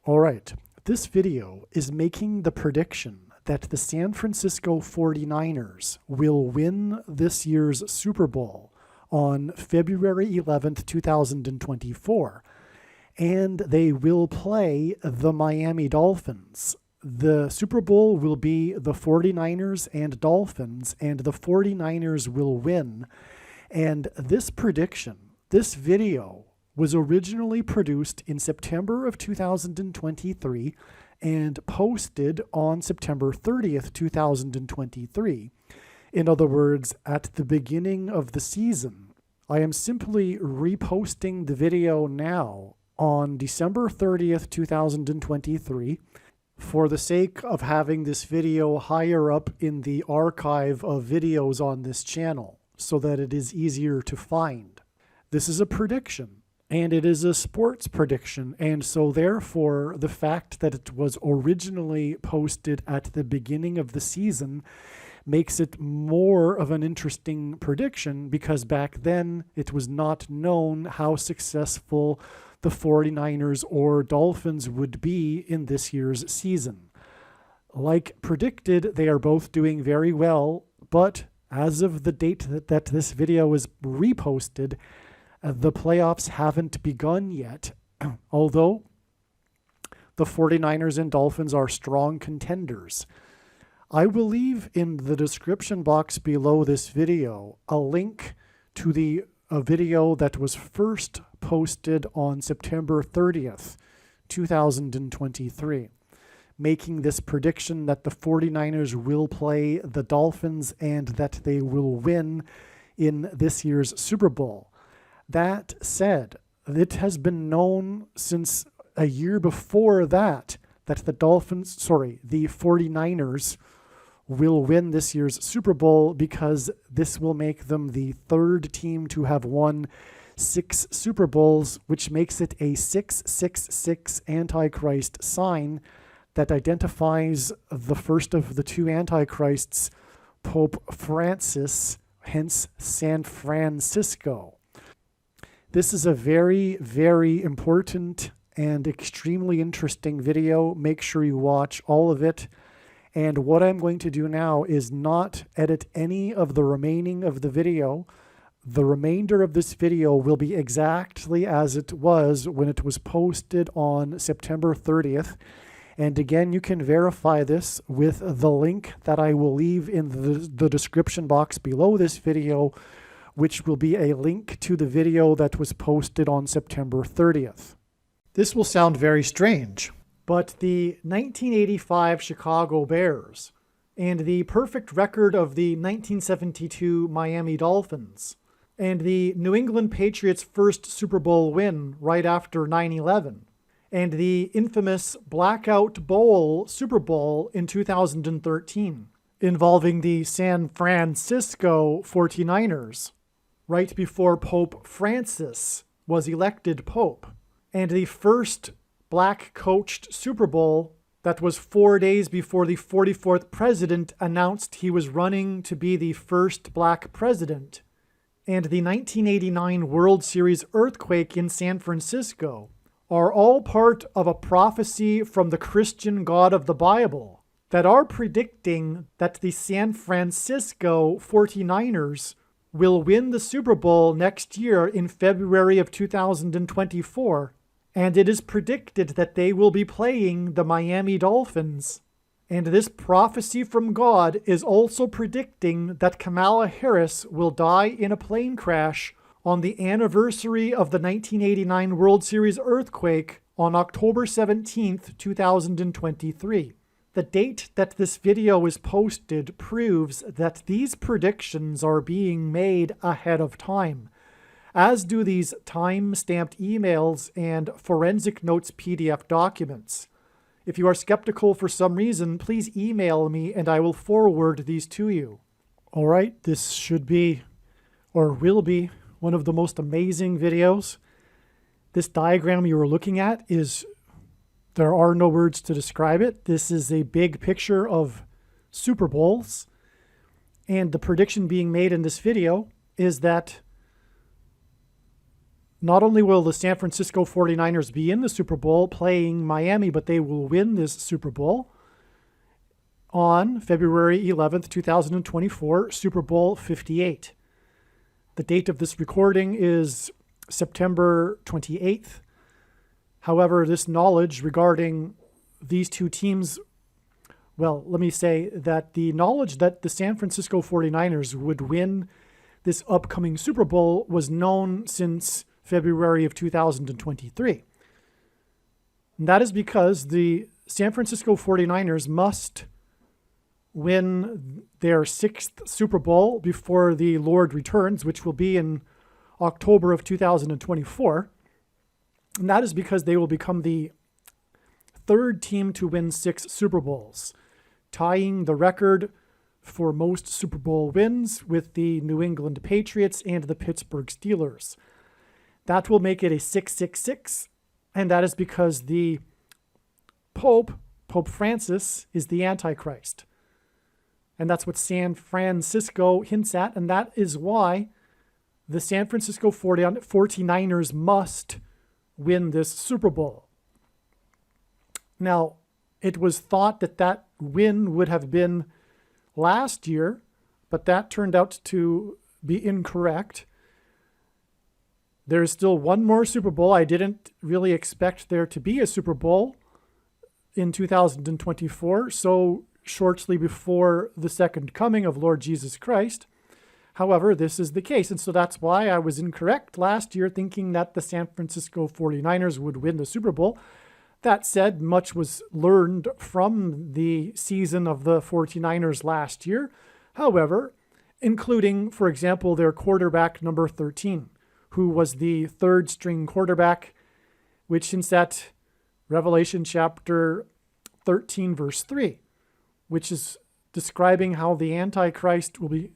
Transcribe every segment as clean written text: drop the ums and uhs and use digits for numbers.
All right, this video is making the prediction that the San Francisco 49ers will win this year's Super Bowl on February 11th, 2024, and they will play the Miami Dolphins. The Super Bowl will be the 49ers and Dolphins, and the 49ers will win. And this prediction, this video, was originally produced in September of 2023 and posted on September 30th, 2023. In other words, at the beginning of the season. I am simply reposting the video now on December 30th, 2023 for the sake of having this video higher up in the archive of videos on this channel so that it is easier to find. This is a prediction. And it is a sports prediction, and so therefore the fact that it was originally posted at the beginning of the season makes it more of an interesting prediction, because back then it was not known how successful the 49ers or Dolphins would be in this year's season. Like predicted, they are both doing very well, but as of the date that this video is reposted, the playoffs haven't begun yet, although the 49ers and Dolphins are strong contenders. I will leave in the description box below this video a link to a video that was first posted on September 30th, 2023, making this prediction that the 49ers will play the Dolphins and that they will win in this year's Super Bowl. That said, it has been known since a year before that the 49ers will win this year's Super Bowl, because this will make them the third team to have won 6 Super Bowls, which makes it a 666 Antichrist sign that identifies the first of the two Antichrists, Pope Francis, hence San Francisco. This is a very, very important and extremely interesting video. Make sure you watch all of it. And what I'm going to do now is not edit any of the remaining of the video. The remainder of this video will be exactly as it was when it was posted on September 30th. And again, you can verify this with the link that I will leave in the description box below this video, which will be a link to the video that was posted on September 30th. This will sound very strange, but the 1985 Chicago Bears and the perfect record of the 1972 Miami Dolphins and the New England Patriots' first Super Bowl win right after 9/11 and the infamous Blackout Bowl Super Bowl in 2013 involving the San Francisco 49ers right before Pope Francis was elected Pope, and the first black-coached Super Bowl that was 4 days before the 44th president announced he was running to be the first black president, and the 1989 World Series earthquake in San Francisco are all part of a prophecy from the Christian God of the Bible that are predicting that the San Francisco 49ers will win the Super Bowl next year in February of 2024, and it is predicted that they will be playing the Miami Dolphins. And this prophecy from God is also predicting that Kamala Harris will die in a plane crash on the anniversary of the 1989 World Series earthquake on October 17th, 2023. The date that this video is posted proves that these predictions are being made ahead of time, as do these time-stamped emails and forensic notes PDF documents. If you are skeptical for some reason, please email me and I will forward these to you. All right, this should be, or will be, one of the most amazing videos. This diagram you are looking at is, there are no words to describe it. This is a big picture of Super Bowls. And the prediction being made in this video is that not only will the San Francisco 49ers be in the Super Bowl playing Miami, but they will win this Super Bowl on February 11th, 2024, Super Bowl 58. The date of this recording is September 28th. However, this knowledge regarding these two teams, well, let me say that the knowledge that the San Francisco 49ers would win this upcoming Super Bowl was known since February of 2023. And that is because the San Francisco 49ers must win their sixth Super Bowl before the Lord returns, which will be in October of 2024. And that is because they will become the third team to win 6 Super Bowls, tying the record for most Super Bowl wins with the New England Patriots and the Pittsburgh Steelers. That will make it a 666, and that is because the Pope Francis, is the Antichrist. And that's what San Francisco hints at, and that is why the San Francisco 49ers must win this Super Bowl. Now, it was thought that that win would have been last year, but that turned out to be incorrect. There's still one more Super Bowl. I didn't really expect there to be a Super Bowl in 2024, so shortly before the second coming of Lord Jesus Christ. However, this is the case, and so that's why I was incorrect last year thinking that the San Francisco 49ers would win the Super Bowl. That said, much was learned from the season of the 49ers last year. However, including, for example, their quarterback number 13, who was the third string quarterback, which hints at Revelation chapter 13, verse 3, which is describing how the Antichrist will be,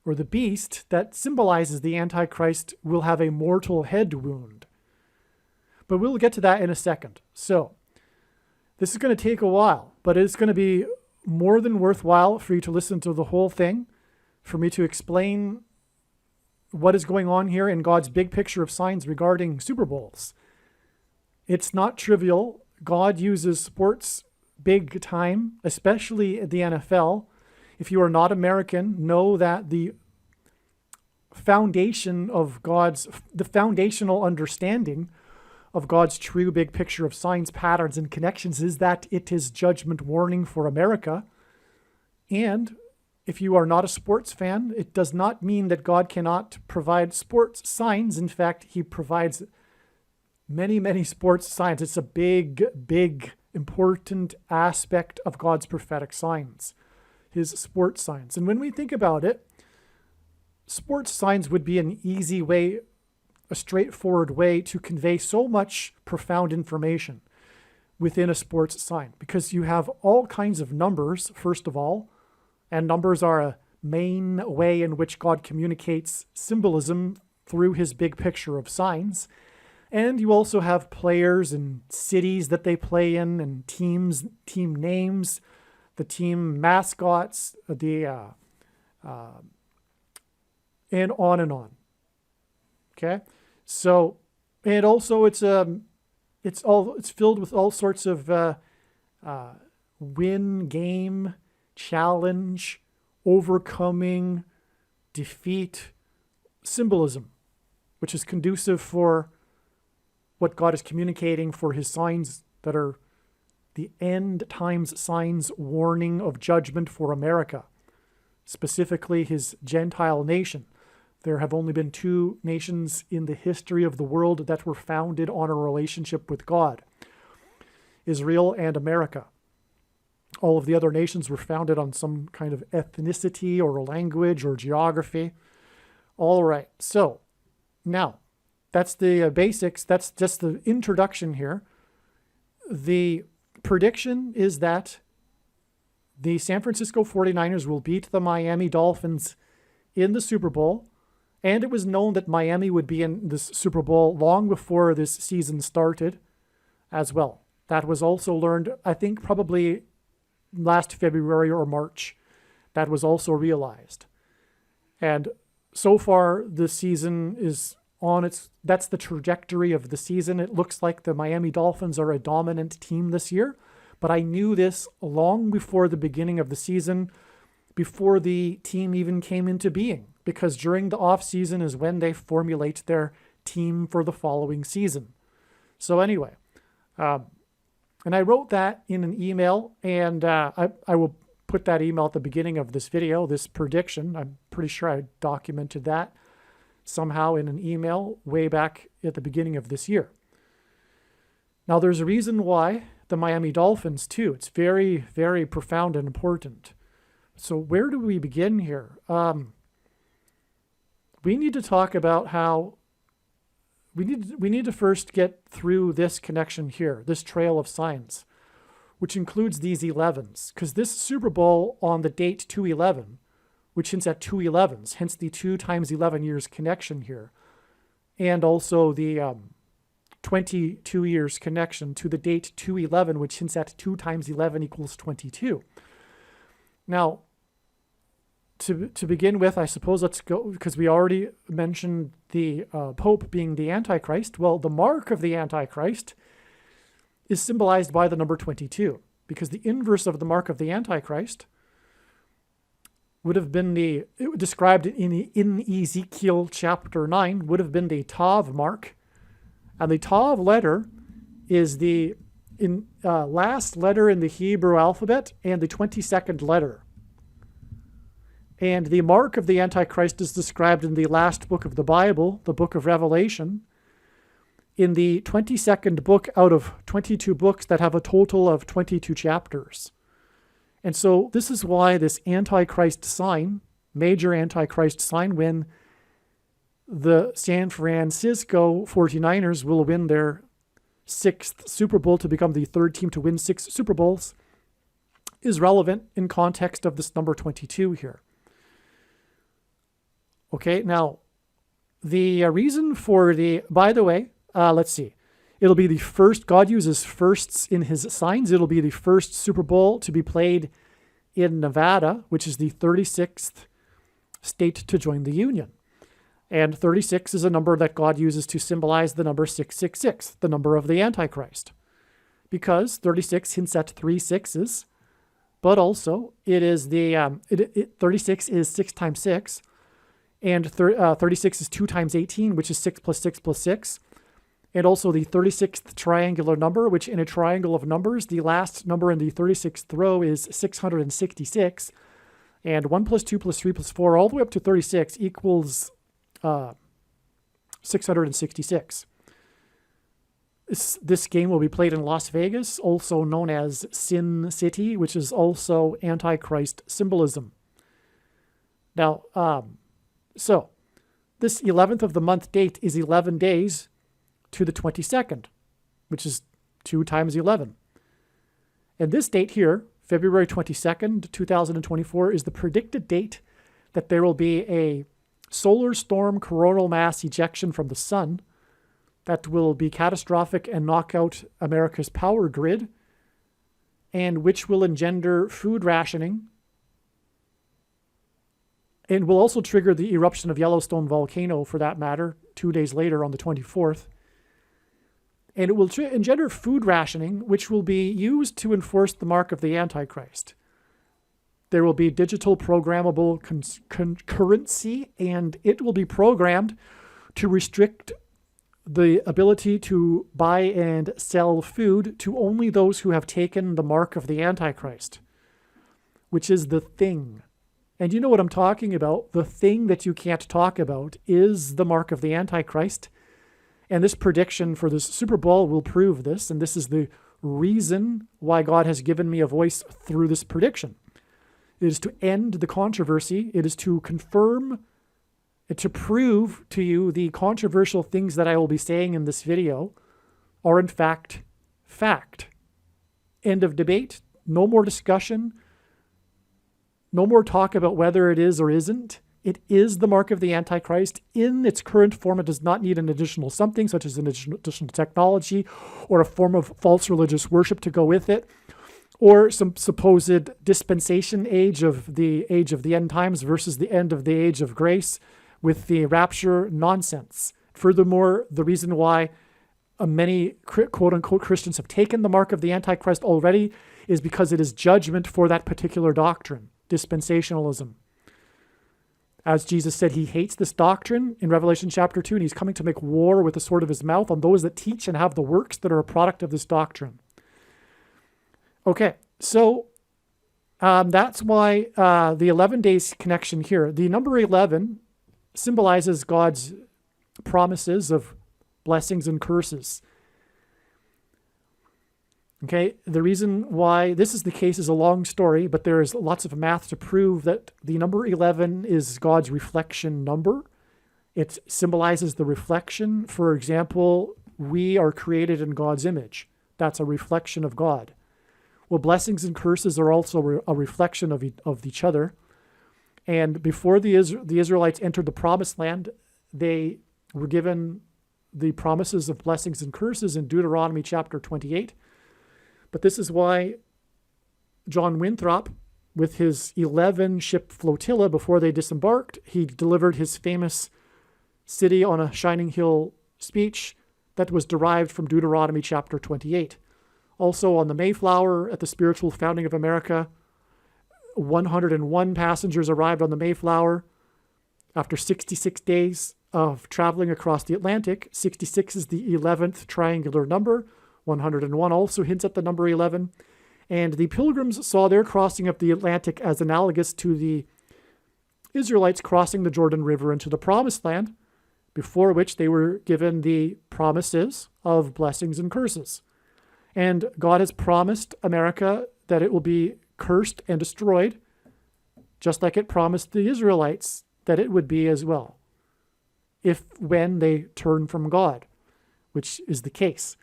or the beast that symbolizes the Antichrist will have a mortal head wound. But we'll get to that in a second. So this is going to take a while, but it's going to be more than worthwhile for you to listen to the whole thing, for me to explain what is going on here in God's big picture of signs regarding Super Bowls. It's not trivial. God uses sports big time, especially the NFL. If you are not American, know that the foundational understanding of God's true big picture of signs, patterns, and connections is that it is judgment warning for America. And if you are not a sports fan, it does not mean that God cannot provide sports signs. In fact, he provides many, many sports signs. It's a big, big, important aspect of God's prophetic signs, his sports signs. And when we think about it, sports signs would be an easy way, a straightforward way to convey so much profound information within a sports sign, because you have all kinds of numbers, first of all, and numbers are a main way in which God communicates symbolism through his big picture of signs. And you also have players and cities that they play in, and teams, team names, the team mascots, and on and on. Okay, so and also it's filled with all sorts of win, game, challenge, overcoming, defeat, symbolism, which is conducive for what God is communicating for his signs that are the end times signs warning of judgment for America, specifically his Gentile nation. There have only been 2 nations in the history of the world that were founded on a relationship with God: Israel and America. All of the other nations were founded on some kind of ethnicity or language or geography. All right, so now that's the basics. That's just the introduction here. The prediction is that the San Francisco 49ers will beat the Miami Dolphins in the Super Bowl. And it was known that Miami would be in this Super Bowl long before this season started as well. That was also learned, I think, probably last February or March. That was also realized. And so far, the season is that's the trajectory of the season. It looks like the Miami Dolphins are a dominant team this year, but I knew this long before the beginning of the season, before the team even came into being, because during the off season is when they formulate their team for the following season. So anyway, and I wrote that in an email, and I will put that email at the beginning of this video, this prediction. I'm pretty sure I documented that somehow in an email way back at the beginning of this year. Now, there's a reason why the Miami Dolphins, too. It's very, very profound and important. So where do we begin here? We need to talk about how we need to first get through this connection here, this trail of signs, which includes these 11s, because this Super Bowl on the date 211, which hints at 2 11s, hence the 2 times 11 years connection here, and also the 22 years connection to the date 211, which hints at 2 times 11 equals 22. Now, to begin with, I suppose let's go, because we already mentioned the Pope being the Antichrist. Well, the mark of the Antichrist is symbolized by the number 22, because the inverse of the mark of the Antichrist would have been described in Ezekiel chapter 9, would have been the Tav mark. And the Tav letter is the last letter in the Hebrew alphabet and the 22nd letter. And the mark of the Antichrist is described in the last book of the Bible, the book of Revelation, in the 22nd book out of 22 books that have a total of 22 chapters. And so this is why this Antichrist sign, major Antichrist sign, when the San Francisco 49ers will win their 6th Super Bowl to become the 3rd team to win 6 Super Bowls, is relevant in context of this number 22 here. Okay, now, the reason for by the way, let's see. It'll be the first, God uses firsts in his signs. It'll be the first Super Bowl to be played in Nevada, which is the 36th state to join the Union. And 36 is a number that God uses to symbolize the number 666, the number of the Antichrist. Because 36 hints at 3 6s, but also it is 36 is 6 times 6, and 36 is 2 times 18, which is 6 plus 6 plus 6. And also the 36th triangular number, which in a triangle of numbers, the last number in the 36th row is 666. And 1 plus 2 plus 3 plus 4, all the way up to 36 equals 666. This game will be played in Las Vegas, also known as Sin City, which is also Antichrist symbolism. Now, so this 11th of the month date is 11 days to the 22nd, which is 2 times 11. And this date here, February 22nd, 2024, is the predicted date that there will be a solar storm coronal mass ejection from the sun that will be catastrophic and knock out America's power grid, and which will engender food rationing, and will also trigger the eruption of Yellowstone volcano, for that matter, 2 days later on the 24th. And it will engender food rationing, which will be used to enforce the mark of the Antichrist. There will be digital programmable concurrency, and it will be programmed to restrict the ability to buy and sell food to only those who have taken the mark of the Antichrist, which is the thing. And you know what I'm talking about. The thing that you can't talk about is the mark of the Antichrist. And this prediction for this Super Bowl will prove this. And this is the reason why God has given me a voice through this prediction. It is to end the controversy. It is to confirm, to prove to you the controversial things that I will be saying in this video are in fact fact. End of debate. No more discussion. No more talk about whether it is or isn't. It is the mark of the Antichrist. In its current form, it does not need an additional something, such as an additional technology or a form of false religious worship to go with it, or some supposed dispensation age of the end times versus the end of the age of grace with the rapture nonsense. Furthermore, the reason why many quote-unquote Christians have taken the mark of the Antichrist already is because it is judgment for that particular doctrine, dispensationalism. As Jesus said, he hates this doctrine in Revelation chapter 2, and he's coming to make war with the sword of his mouth on those that teach and have the works that are a product of this doctrine. Okay, so that's why the 11 days connection here. The number 11 symbolizes God's promises of blessings and curses. Okay, the reason why this is the case is a long story, but there is lots of math to prove that the number 11 is God's reflection number. It symbolizes the reflection. For example, we are created in God's image. That's a reflection of God. Well, blessings and curses are also a reflection of each other. And before the Israelites entered the promised land, they were given the promises of blessings and curses in Deuteronomy chapter 28. But this is why John Winthrop, with his 11-ship flotilla, before they disembarked, he delivered his famous City on a Shining Hill speech that was derived from Deuteronomy chapter 28. Also on the Mayflower, at the spiritual founding of America, 101 passengers arrived on the Mayflower after 66 days of traveling across the Atlantic. 66 is the 11th triangular number. 101 also hints at the number 11. And the Pilgrims saw their crossing of the Atlantic as analogous to the Israelites crossing the Jordan River into the Promised Land, before which they were given the promises of blessings and curses. And God has promised America that it will be cursed and destroyed, just like it promised the Israelites that it would be as well, when they turn from God, which is the case.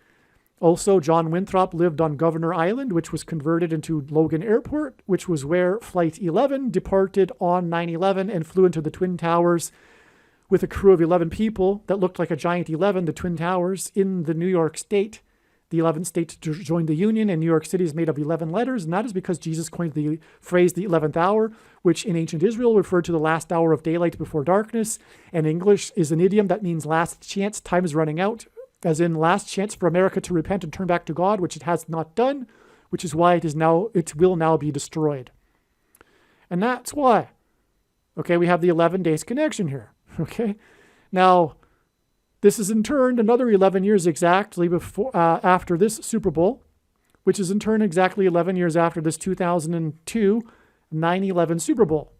Also, John Winthrop lived on Governor Island, which was converted into Logan Airport, which was where Flight 11 departed on 9/11 and flew into the Twin Towers with a crew of 11 people that looked like a giant 11, the Twin Towers, in the New York State. The 11th state to join the Union, and New York City is made of 11 letters, and that is because Jesus coined the phrase the 11th hour, which in ancient Israel referred to the last hour of daylight before darkness, and English is an idiom that means last chance, time is running out, as in last chance for America to repent and turn back to God, which it has not done, which is why it will now be destroyed. And that's why. Okay, we have the 11 days connection here. Okay, now this is in turn another 11 years exactly after this Super Bowl, which is in turn exactly 11 years after this 2002 9/11 Super Bowl,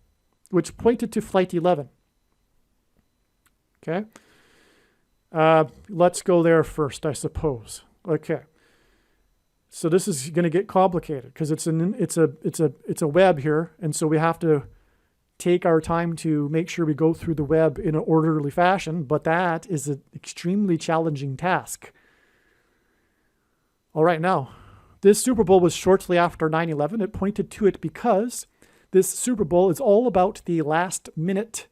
which pointed to Flight 11. Okay. Let's go there first, I suppose. Okay. So this is going to get complicated because it's a web here, and so we have to take our time to make sure we go through the web in an orderly fashion, but that is an extremely challenging task. All right, now, this Super Bowl was shortly after 9/11. It pointed to it because this Super Bowl is all about the last-minute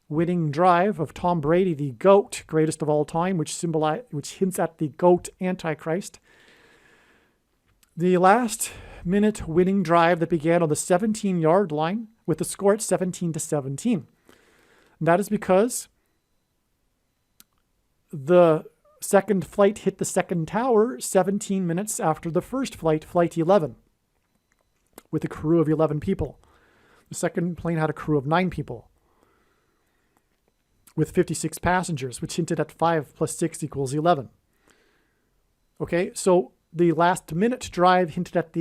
winning drive of Tom Brady, the GOAT, greatest of all time, which hints at the GOAT Antichrist. The last-minute winning drive that began on the 17-yard line with the score at 17-17. And that is because the second flight hit the second tower 17 minutes after the first flight, Flight 11, with a crew of 11 people. The second plane had a crew of 9 people, with 56 passengers, which hinted at 5 plus 6 equals 11. Okay, so the last-minute drive hinted at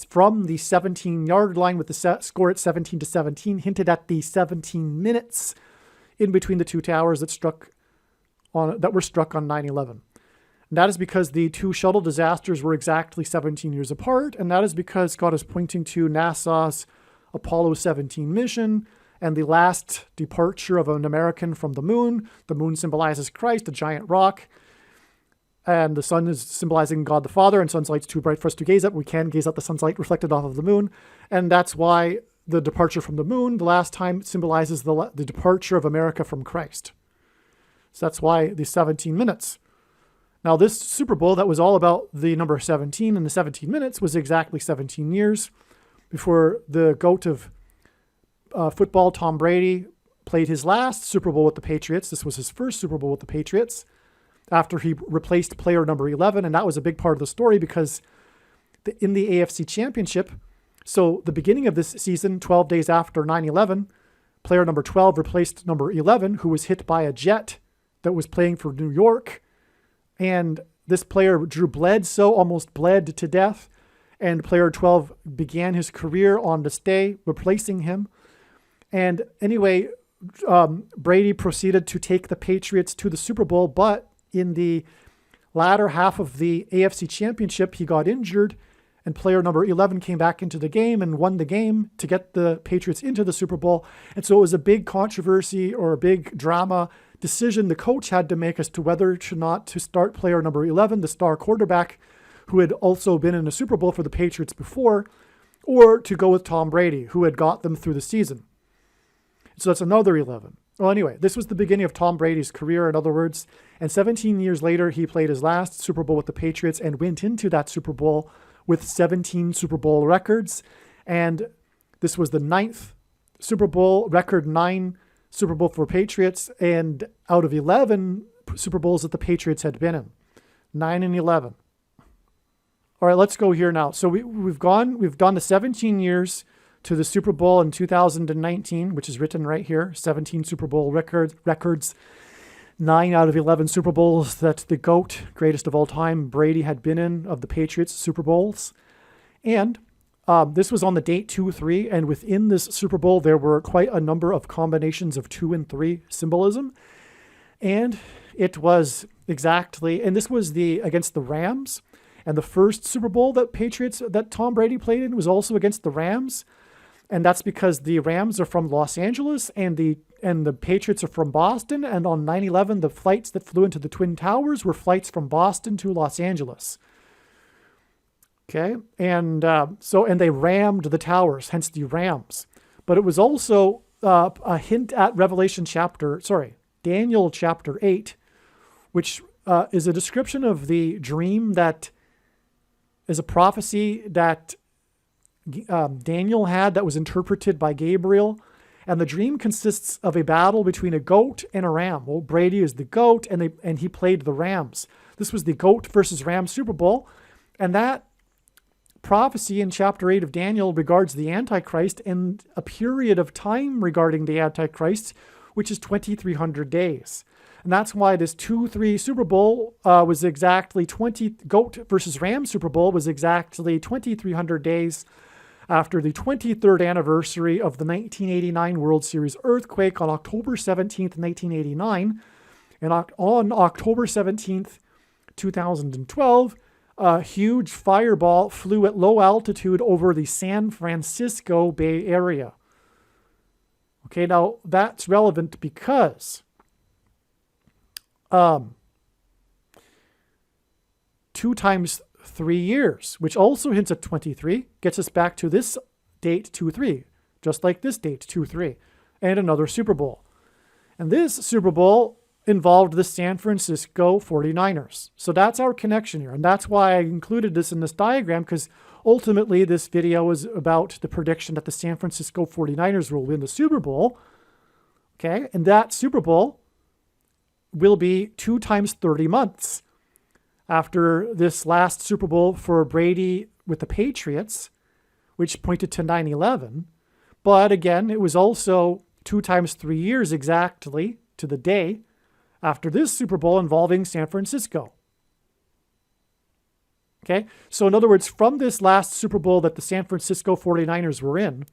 from the 17-yard line with the score at 17-17, hinted at the 17 minutes in between the two towers that were struck on 9/11. And that is because the two shuttle disasters were exactly 17 years apart, and that is because God is pointing to NASA's Apollo 17 mission and the last departure of an American from the moon. The moon symbolizes Christ, a giant rock, and the sun is symbolizing God the Father, and sun's light's too bright for us to gaze at. We can gaze at the sun's light reflected off of the moon, and that's why the departure from the moon, the last time, symbolizes the departure of America from Christ. So that's why the 17 minutes. Now, this Super Bowl that was all about the number 17 and the 17 minutes was exactly 17 years before the GOAT of football, Tom Brady, played his last Super Bowl with the Patriots. This was his first Super Bowl with the Patriots after he replaced player number 11. And that was a big part of the story because in the AFC Championship, so the beginning of this season, 12 days after 9/11, player number 12 replaced number 11, who was hit by a jet that was playing for New York. And this player, Drew Bledsoe, almost bled to death. And player 12 began his career on this day, replacing him. And anyway, Brady proceeded to take the Patriots to the Super Bowl, but in the latter half of the AFC Championship, he got injured, and player number 11 came back into the game and won the game to get the Patriots into the Super Bowl. And so it was a big controversy or a big drama decision the coach had to make as to whether or not to start player number 11, the star quarterback, who had also been in a Super Bowl for the Patriots before, or to go with Tom Brady, who had got them through the season. So that's another 11. Well, anyway, this was the beginning of Tom Brady's career, in other words. And 17 years later, he played his last Super Bowl with the Patriots and went into that Super Bowl with 17 Super Bowl records. And this was the 9th Super Bowl, record 9 Super Bowl for Patriots, and out of 11 Super Bowls that the Patriots had been in. 9 and 11. All right, let's go here now. So we've done the 17 years to the Super Bowl in 2019, which is written right here, 17 Super Bowl records, 9 out of 11 Super Bowls that the GOAT, greatest of all time, Brady had been in of the Patriots Super Bowls. And this was on the date 2-3, and within this Super Bowl, there were quite a number of combinations of 2 and 3 symbolism. And it was exactly, and this was against the Rams. And the first Super Bowl that Tom Brady played in was also against the Rams. And that's because the Rams are from Los Angeles and the Patriots are from Boston. And on 9/11, the flights that flew into the Twin Towers were flights from Boston to Los Angeles. Okay. And and they rammed the towers, hence the Rams. But it was also a hint at Daniel chapter 8, which is a description of the dream that is a prophecy that Daniel had that was interpreted by Gabriel. And the dream consists of a battle between a goat and a ram. Well, Brady is the goat, and he played the Rams. This was the goat versus ram Super Bowl. And that prophecy in chapter 8 of Daniel regards the Antichrist and a period of time regarding the Antichrist, which is 2,300 days. And that's why this 2-3 Super Bowl was exactly goat versus ram Super Bowl was exactly 2,300 days after the 23rd anniversary of the 1989 World Series earthquake on October 17th, 1989. And on October 17th, 2012, a huge fireball flew at low altitude over the San Francisco Bay Area. Okay, now that's relevant because 2 times 3 years, which also hints at 23, gets us back to this date 2-3, just like this date 2-3, and another Super Bowl. And this Super Bowl involved the San Francisco 49ers. So that's our connection here. And that's why I included this in this diagram, because ultimately this video is about the prediction that the San Francisco 49ers will win the Super Bowl. Okay, and that Super Bowl will be 2 times 30 months after this last Super Bowl for Brady with the Patriots, which pointed to 9/11. But again, it was also 2 times 3 years exactly to the day after this Super Bowl involving San Francisco. Okay, so in other words, from this last Super Bowl that the San Francisco 49ers were in,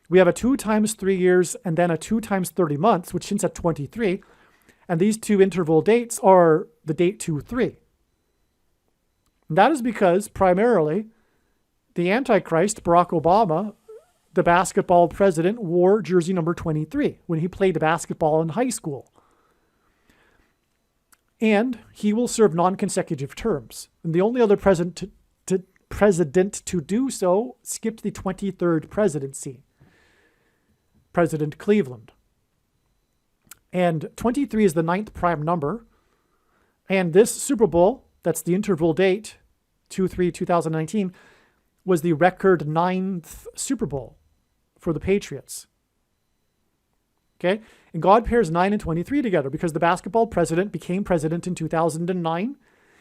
we have a 2 times 3 years and then a 2 times 30 months, which hints at 23. And these 2 interval dates are the date 2-3. And that is because primarily the Antichrist, Barack Obama, the basketball president, wore jersey number 23 when he played basketball in high school. And he will serve non-consecutive terms. And the only other president to do so skipped the 23rd presidency, President Cleveland. And 23 is the 9th prime number. And this Super Bowl, that's the interval date, 2/3/2019, was the record 9th Super Bowl for the Patriots. Okay, and God pairs 9 and 23 together because the basketball president became president in 2009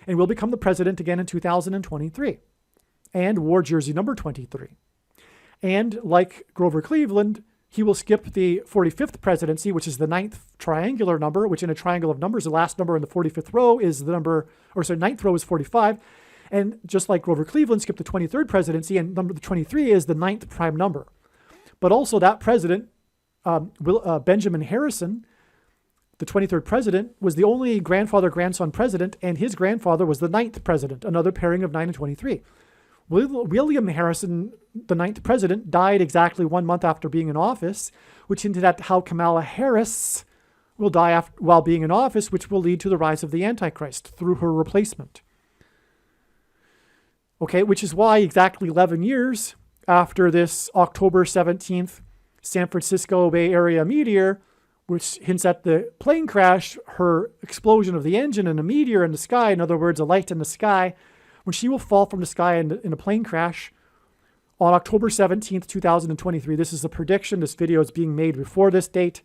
and will become the president again in 2023 and wore jersey number 23. And like Grover Cleveland, he will skip the 45th presidency, which is the 9th triangular number, which in a triangle of numbers, the last number in the 45th row is the number, or sorry, 9th row is 45. And just like Grover Cleveland skipped the 23rd presidency, and number 23 is the 9th prime number. But also that president, Benjamin Harrison, the 23rd president, was the only grandfather-grandson president, and his grandfather was the 9th president, another pairing of 9 and 23. William Harrison, the 9th president, died exactly 1 month after being in office, which hinted at how Kamala Harris will die while being in office, which will lead to the rise of the Antichrist through her replacement. Okay, which is why exactly 11 years after this October 17th San Francisco Bay Area meteor, which hints at the plane crash, her explosion of the engine and a meteor in the sky, in other words, a light in the sky, when she will fall from the sky in a plane crash on October 17th, 2023. This is a prediction. This video is being made before this date.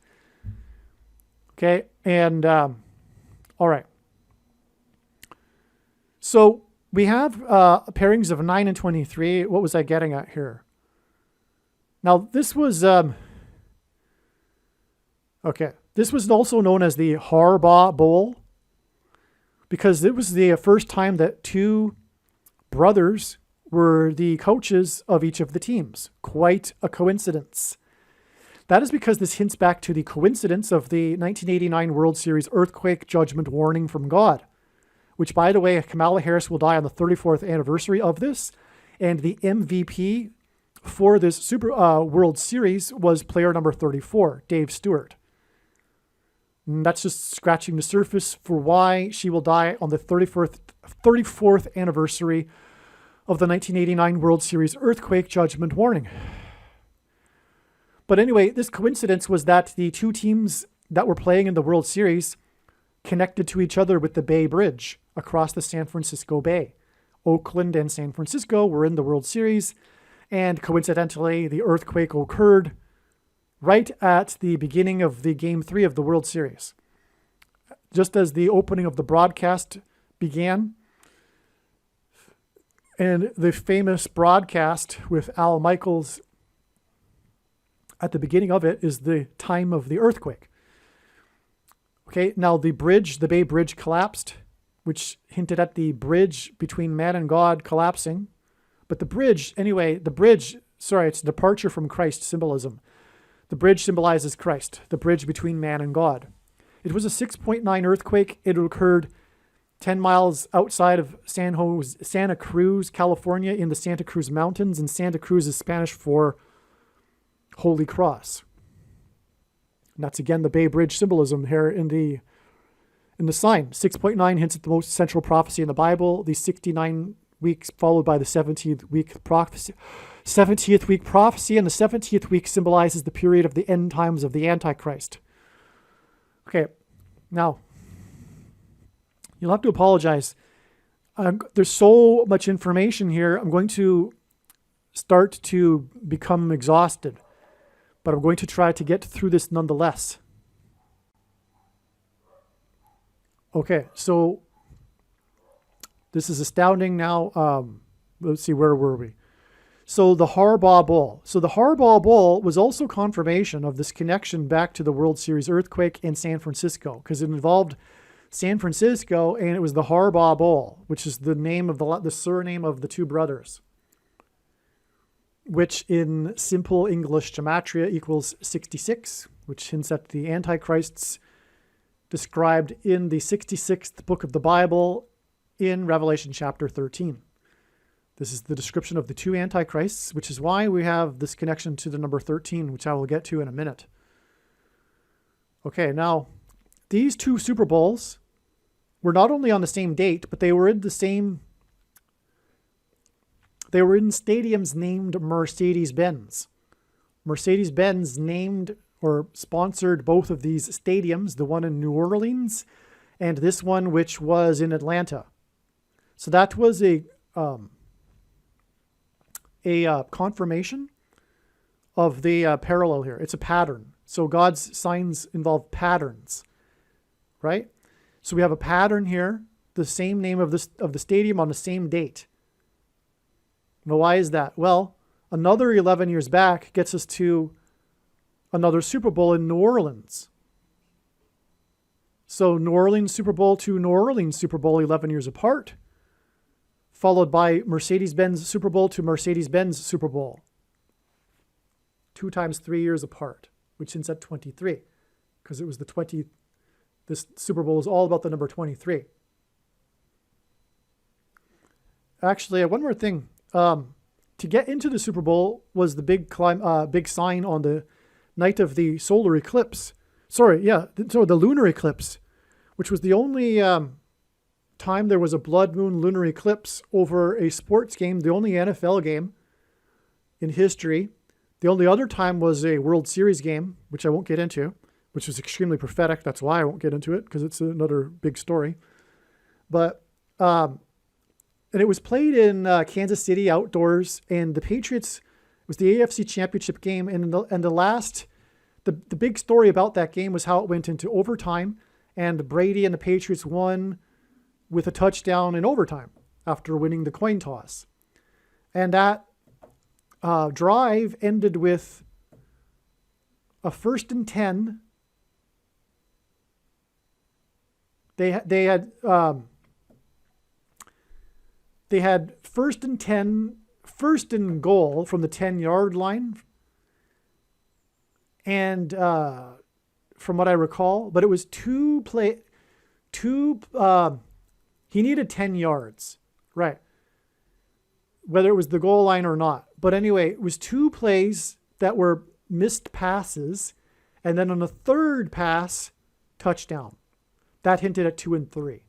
Okay, and all right. So we have pairings of 9 and 23. What was I getting at here? Now, this was, this was also known as the Harbaugh Bowl because it was the first time that two brothers were the coaches of each of the teams. Quite a coincidence. That is because this hints back to the coincidence of the 1989 World Series earthquake judgment warning from God, which, by the way, Kamala Harris will die on the 34th anniversary of this, and the MVP for this Super World Series was player number 34, Dave Stewart. And that's just scratching the surface for why she will die on the 34th anniversary of the 1989 World Series earthquake judgment warning. But anyway, this coincidence was that the two teams that were playing in the World Series connected to each other with the Bay Bridge across the San Francisco Bay. Oakland and San Francisco were in the World Series, and coincidentally, the earthquake occurred right at the beginning of the Game 3 of the World Series. Just as the opening of the broadcast began, and the famous broadcast with Al Michaels at the beginning of it is the time of the earthquake. Okay, now the Bay Bridge collapsed, which hinted at the bridge between man and God collapsing. But the bridge, it's departure from Christ symbolism. The bridge symbolizes Christ, the bridge between man and God. It was a 6.9 earthquake. It occurred 10 miles outside of Santa Cruz, California, in the Santa Cruz Mountains, and Santa Cruz is Spanish for Holy Cross. And that's again the Bay Bridge symbolism here in the sign. 6.9 hints at the most central prophecy in the Bible. The 69 weeks followed by the 70th week prophecy. 70th week prophecy, and the 70th week symbolizes the period of the end times of the Antichrist. Okay, now you'll have to apologize. There's so much information here. I'm going to start to become exhausted, but I'm going to try to get through this nonetheless. Okay, so this is astounding now. Let's see, where were we? So the Harbaugh Bowl. So the Harbaugh Bowl was also confirmation of this connection back to the World Series earthquake in San Francisco, because it involved San Francisco, and it was the Harbaugh Bowl, which is the name of the surname of the two brothers, which in simple English gematria equals 66, which hints at the Antichrists described in the 66th book of the Bible in Revelation chapter 13. This is the description of the two Antichrists, which is why we have this connection to the number 13, which I will get to in a minute. Okay, now, these two Super Bowls were not only on the same date, but they were in stadiums named Mercedes-Benz. Mercedes-Benz named or sponsored both of these stadiums, the one in New Orleans and this one which was in Atlanta. So that was a confirmation of the parallel here. It's a pattern. So God's signs involve patterns, right? So we have a pattern here, the same name of the stadium on the same date. Now, why is that? Well, another 11 years back gets us to another Super Bowl in New Orleans. So New Orleans Super Bowl to New Orleans Super Bowl 11 years apart, followed by Mercedes-Benz Super Bowl to Mercedes-Benz Super Bowl. 2 times 3 years apart, which ends at 23, because it was this Super Bowl is all about the number 23. Actually, one more thing. To get into the Super Bowl was the big sign on the night of the solar eclipse. So the lunar eclipse, which was the only time there was a blood moon lunar eclipse over a sports game, the only NFL game in history. The only other time was a World Series game, which I won't get into, which was extremely prophetic. That's why I won't get into it, because it's another big story. But and it was played in Kansas City outdoors, and the Patriots, it was the AFC Championship game, and the big story about that game was how it went into overtime, and Brady and the Patriots won with a touchdown in overtime after winning the coin toss. And that drive ended with a 1st and 10. They had 1st and 10, 1st and goal from the 10-yard line. And from what I recall, but it was he needed 10 yards, right? Whether it was the goal line or not. But anyway, it was 2 plays that were missed passes, and then on the 3rd pass, touchdown. That hinted at 2 and 3.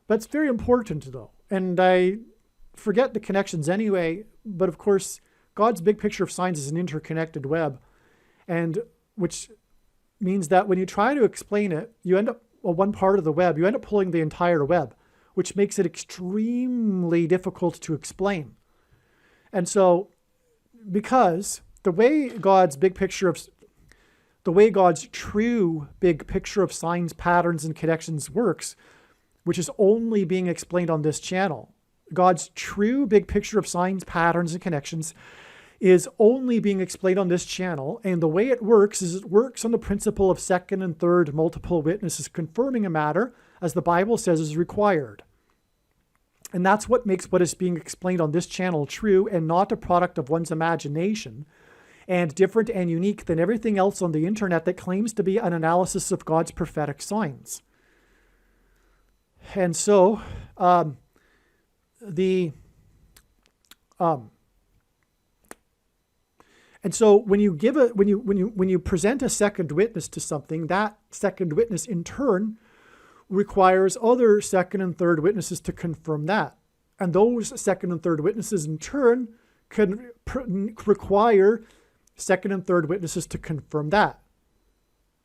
That's very important, though. And I forget the connections anyway, but of course, God's big picture of signs is an interconnected web, and which means that when you try to explain it, you end up one part of the web, you end up pulling the entire web, which makes it extremely difficult to explain. And so, because the way God's true big picture of signs, patterns, and connections works, which is only being explained on this channel, God's true big picture of signs, patterns, and connections is only being explained on this channel. And the way it works is it works on the principle of 2nd and 3rd multiple witnesses confirming a matter, as the Bible says is required. And that's what makes what is being explained on this channel true and not a product of one's imagination, and different and unique than everything else on the internet that claims to be an analysis of God's prophetic signs. And so, and so when you present a second witness to something, that second witness in turn requires other 2nd and 3rd witnesses to confirm that. And those 2nd and 3rd witnesses in turn can require 2nd and 3rd witnesses to confirm that.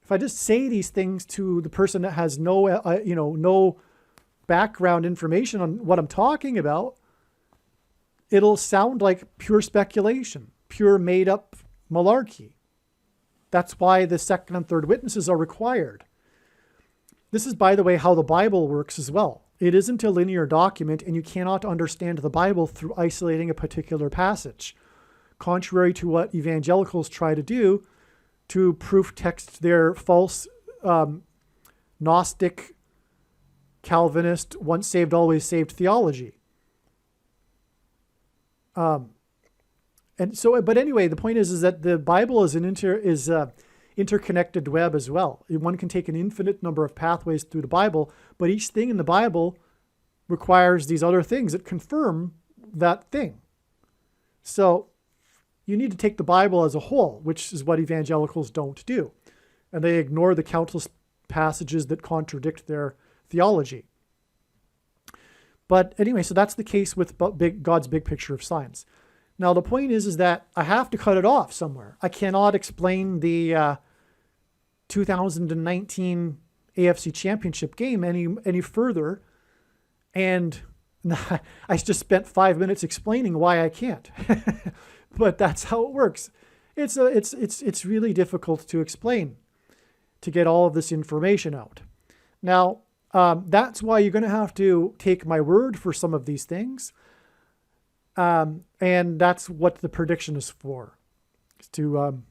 If I just say these things to the person that has no background information on what I'm talking about, it'll sound like pure speculation, pure made up malarkey. That's why the 2nd and 3rd witnesses are required. This is, by the way, how the Bible works as well. It isn't a linear document, and you cannot understand the Bible through isolating a particular passage, contrary to what evangelicals try to do to proof text their false Gnostic, Calvinist, once saved, always saved theology. And so, but anyway, the point is that the Bible is interconnected web as well. One can take an infinite number of pathways through the Bible, but each thing in the Bible requires these other things that confirm that thing. So you need to take the Bible as a whole, which is what evangelicals don't do. And they ignore the countless passages that contradict their theology. But anyway, so that's the case with God's big picture of signs. Now, the point is that I have to cut it off somewhere. I cannot explain the 2019 AFC Championship game any further. And I just spent 5 minutes explaining why I can't. But that's how it works. it's really difficult to explain, to get all of this information out. Now, that's why you're going to have to take my word for some of these things. And that's what the prediction is for, is to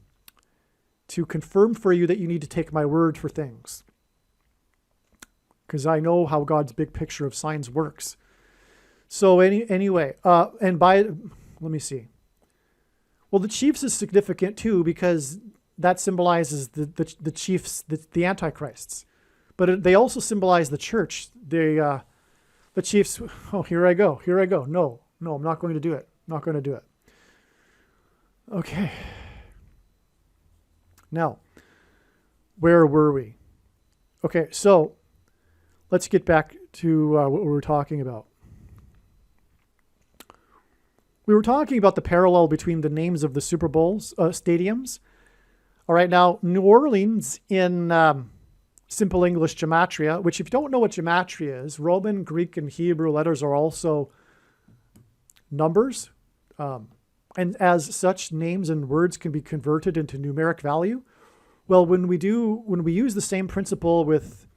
confirm for you that you need to take my word for things. Because I know how God's big picture of signs works. So anyway, let me see. Well, the chiefs is significant too, because that symbolizes the chiefs, the antichrists. But they also symbolize the church. The chiefs, oh, here I go. No, I'm not going to do it. Okay. Now, where were we? Okay, so let's get back to what we were talking about. We were talking about the parallel between the names of the Super Bowls stadiums. All right, now New Orleans in Simple English Gematria, which if you don't know what Gematria is, Roman, Greek, and Hebrew letters are also numbers. And as such, names and words can be converted into numeric value. Well, when we use the same principle with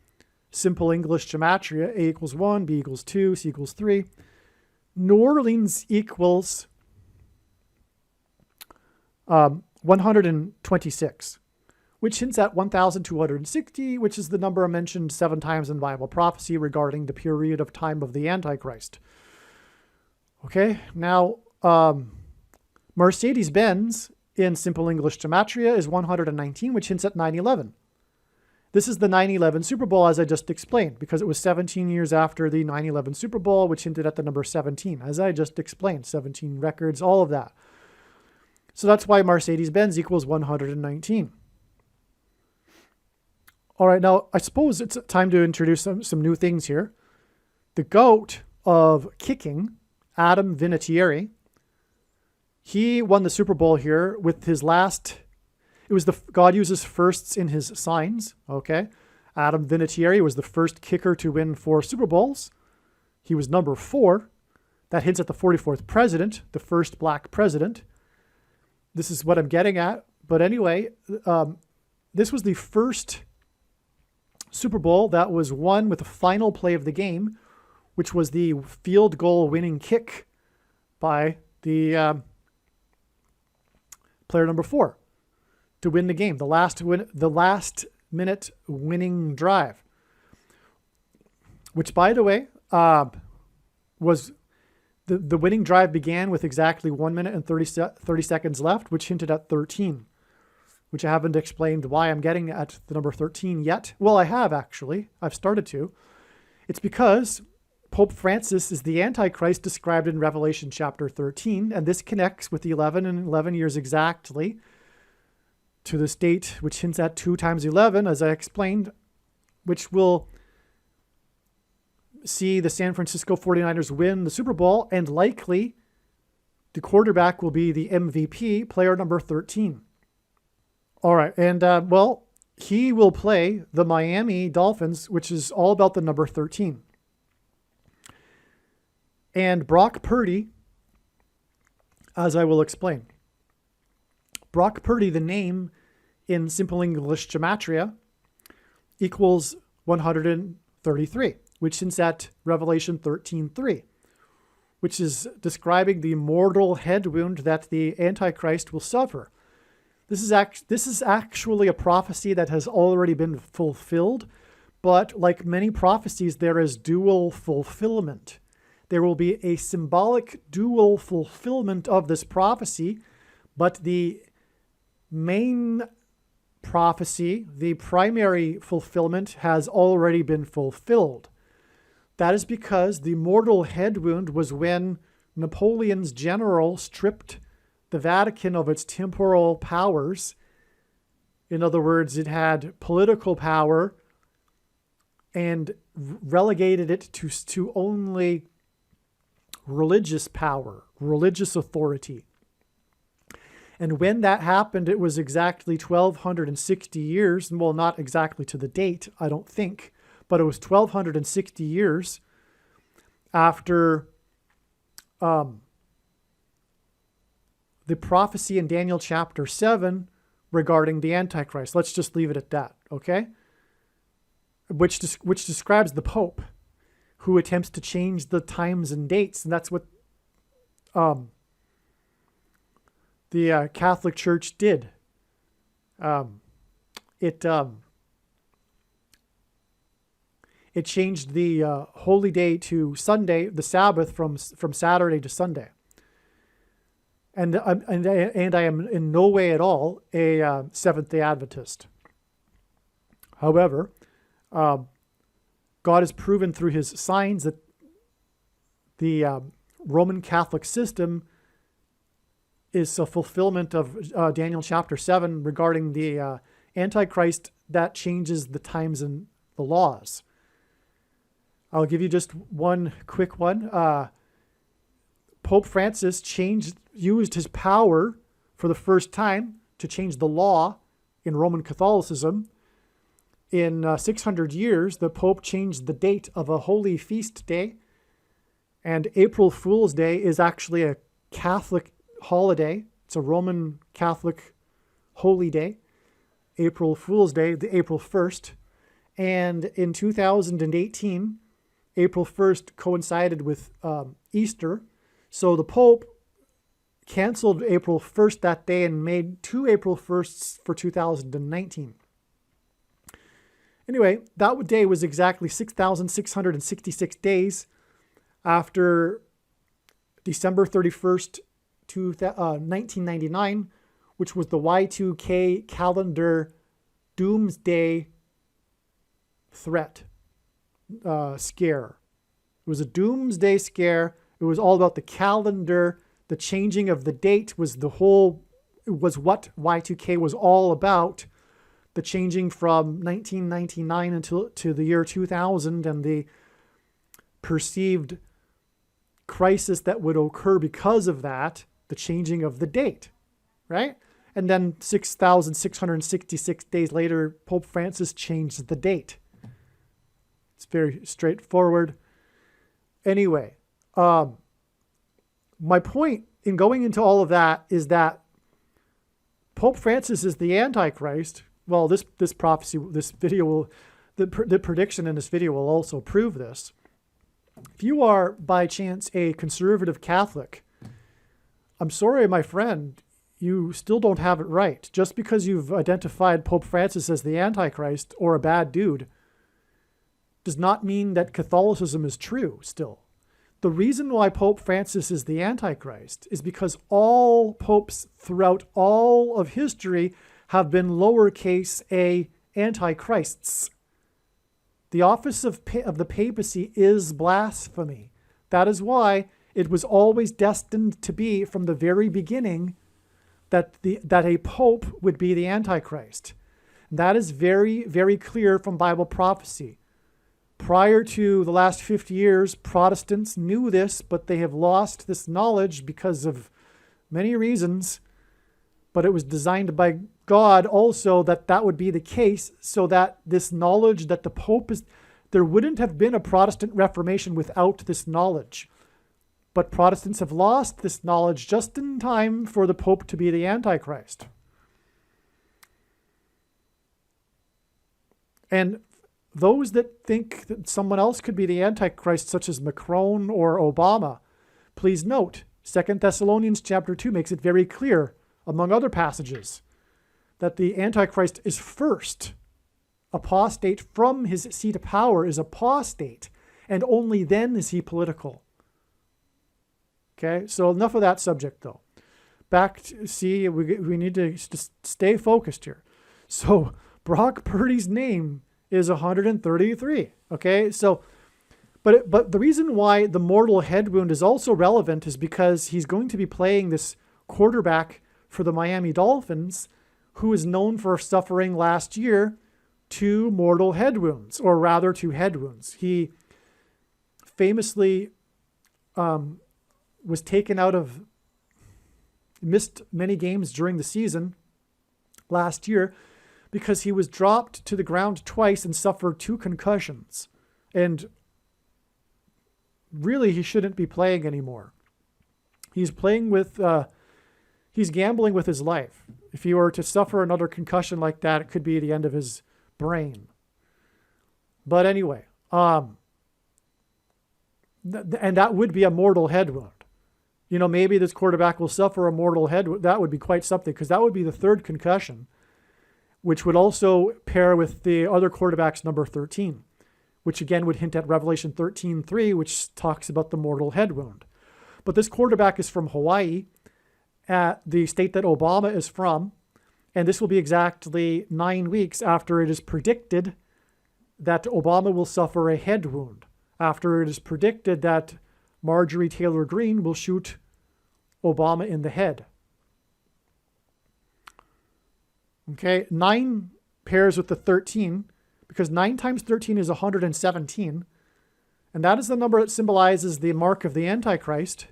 Simple English Gematria, A equals 1, B equals 2, C equals 3, New Orleans equals 126, which hints at 1,260, which is the number mentioned 7 times in Bible prophecy regarding the period of time of the Antichrist. Okay, now Mercedes-Benz in Simple English Gematria is 119, which hints at 9/11. This is the 9/11 Super Bowl, as I just explained, because it was 17 years after the 9/11 Super Bowl, which hinted at the number 17, as I just explained, 17 records, all of that. So that's why Mercedes-Benz equals 119. All right, now I suppose it's time to introduce some new things here. The GOAT of kicking, Adam Vinatieri, he won the Super Bowl here with his last... It was God uses firsts in his signs, okay? Adam Vinatieri was the first kicker to win 4 Super Bowls. He was number 4. That hints at the 44th president, the first black president. This is what I'm getting at. But anyway, this was the first Super Bowl that was won with the final play of the game, which was the field goal winning kick by the player number 4. To win the game, the last minute winning drive, which, by the way, was the winning drive began with exactly 1 minute and 30 seconds left, which hinted at 13, which I haven't explained why I'm getting at the number 13 yet. Well, I have actually. I've started to. It's because Pope Francis is the Antichrist described in Revelation chapter 13, and this connects with the 11 and 11 years exactly to this date, which hints at 2 times 11, as I explained, which will see the San Francisco 49ers win the Super Bowl, and likely the quarterback will be the MVP, player number 13. All right, and well, he will play the Miami Dolphins, which is all about the number 13. And Brock Purdy, as I will explain. Brock Purdy, the name in Simple English Gematria, equals 133, which hints at Revelation 13:3, which is describing the mortal head wound that the Antichrist will suffer. This is actually a prophecy that has already been fulfilled, but like many prophecies, there is dual fulfillment. There will be a symbolic dual fulfillment of this prophecy, but the main prophecy, the primary fulfillment, has already been fulfilled. That is because the mortal head wound was when Napoleon's general stripped the Vatican of its temporal powers. In other words, it had political power and relegated it to only religious power, religious authority. And when that happened, it was exactly 1,260 years. Well, not exactly to the date, I don't think, but it was 1,260 years after the prophecy in Daniel chapter 7 regarding the Antichrist. Let's just leave it at that, okay? Which describes the Pope who attempts to change the times and dates. And that's what the Catholic Church did. It changed the holy day to Sunday, the Sabbath from Saturday to Sunday. And I am in no way at all a Seventh-day Adventist. However, God has proven through his signs that the Roman Catholic system is a fulfillment of Daniel chapter 7 regarding the Antichrist that changes the times and the laws. I'll give you just one quick one. Pope Francis used his power for the first time to change the law in Roman Catholicism. In 600 years, the Pope changed the date of a holy feast day, and April Fool's Day is actually a Catholic holiday. It's a Roman Catholic holy day, April Fool's Day, the April 1st. And in 2018, April 1st coincided with Easter. So the Pope canceled April 1st that day and made 2 April 1sts for 2019. Anyway, that day was exactly 6,666 days after December 31st, 1999, which was the Y2K calendar doomsday threat scare. It was a doomsday scare. It was all about the calendar. The changing of the date was was what Y2K was all about. The changing from 1999 until to the year 2000 and the perceived crisis that would occur because of that, the changing of the date, right? And then 6,666 days later, Pope Francis changed the date. It's very straightforward. Anyway, my point in going into all of that is that Pope Francis is the Antichrist. Well, this prophecy, this video will, the prediction in this video will also prove this. If you are by chance a conservative Catholic, I'm sorry, my friend, you still don't have it right. Just because you've identified Pope Francis as the Antichrist or a bad dude does not mean that Catholicism is true still. The reason why Pope Francis is the Antichrist is because all popes throughout all of history have been lowercase a antichrists. The office of the papacy is blasphemy. That is why it was always destined to be from the very beginning that a pope would be the Antichrist. That is very, very clear from Bible prophecy. Prior to the last 50 years, Protestants knew this, but they have lost this knowledge because of many reasons. But it was designed by God also that would be the case, so that this knowledge that the Pope is, there wouldn't have been a Protestant Reformation without this knowledge. But Protestants have lost this knowledge just in time for the Pope to be the Antichrist. And those that think that someone else could be the Antichrist, such as Macron or Obama, please note, 2 Thessalonians chapter 2 makes it very clear, among other passages, that the Antichrist is first apostate from his seat of power, is apostate, and only then is he political. Okay, so enough of that subject, though. Back to, see, we need to stay focused here. So Brock Purdy's name is 133. Okay, so, but the reason why the mortal head wound is also relevant is because he's going to be playing this quarterback for the Miami Dolphins, who is known for suffering last year 2 mortal head wounds, or rather 2 head wounds. He famously was taken out of, missed many games during the season last year because he was dropped to the ground twice and suffered 2 concussions. And really, he shouldn't be playing anymore. He's playing with, he's gambling with his life. If he were to suffer another concussion like that, it could be the end of his brain. But anyway, and that would be a mortal head wound. You know, maybe this quarterback will suffer a mortal head wound. That would be quite something, because that would be the third concussion, which would also pair with the other quarterback's number 13, which again would hint at Revelation 13:3, which talks about the mortal head wound. But this quarterback is from Hawaii, at the state that Obama is from, and this will be exactly 9 weeks after it is predicted that Obama will suffer a head wound, after it is predicted that Marjorie Taylor Greene will shoot Obama in the head. Okay, 9 pairs with the 13, because 9 times 13 is 117, and that is the number that symbolizes the mark of the Antichrist.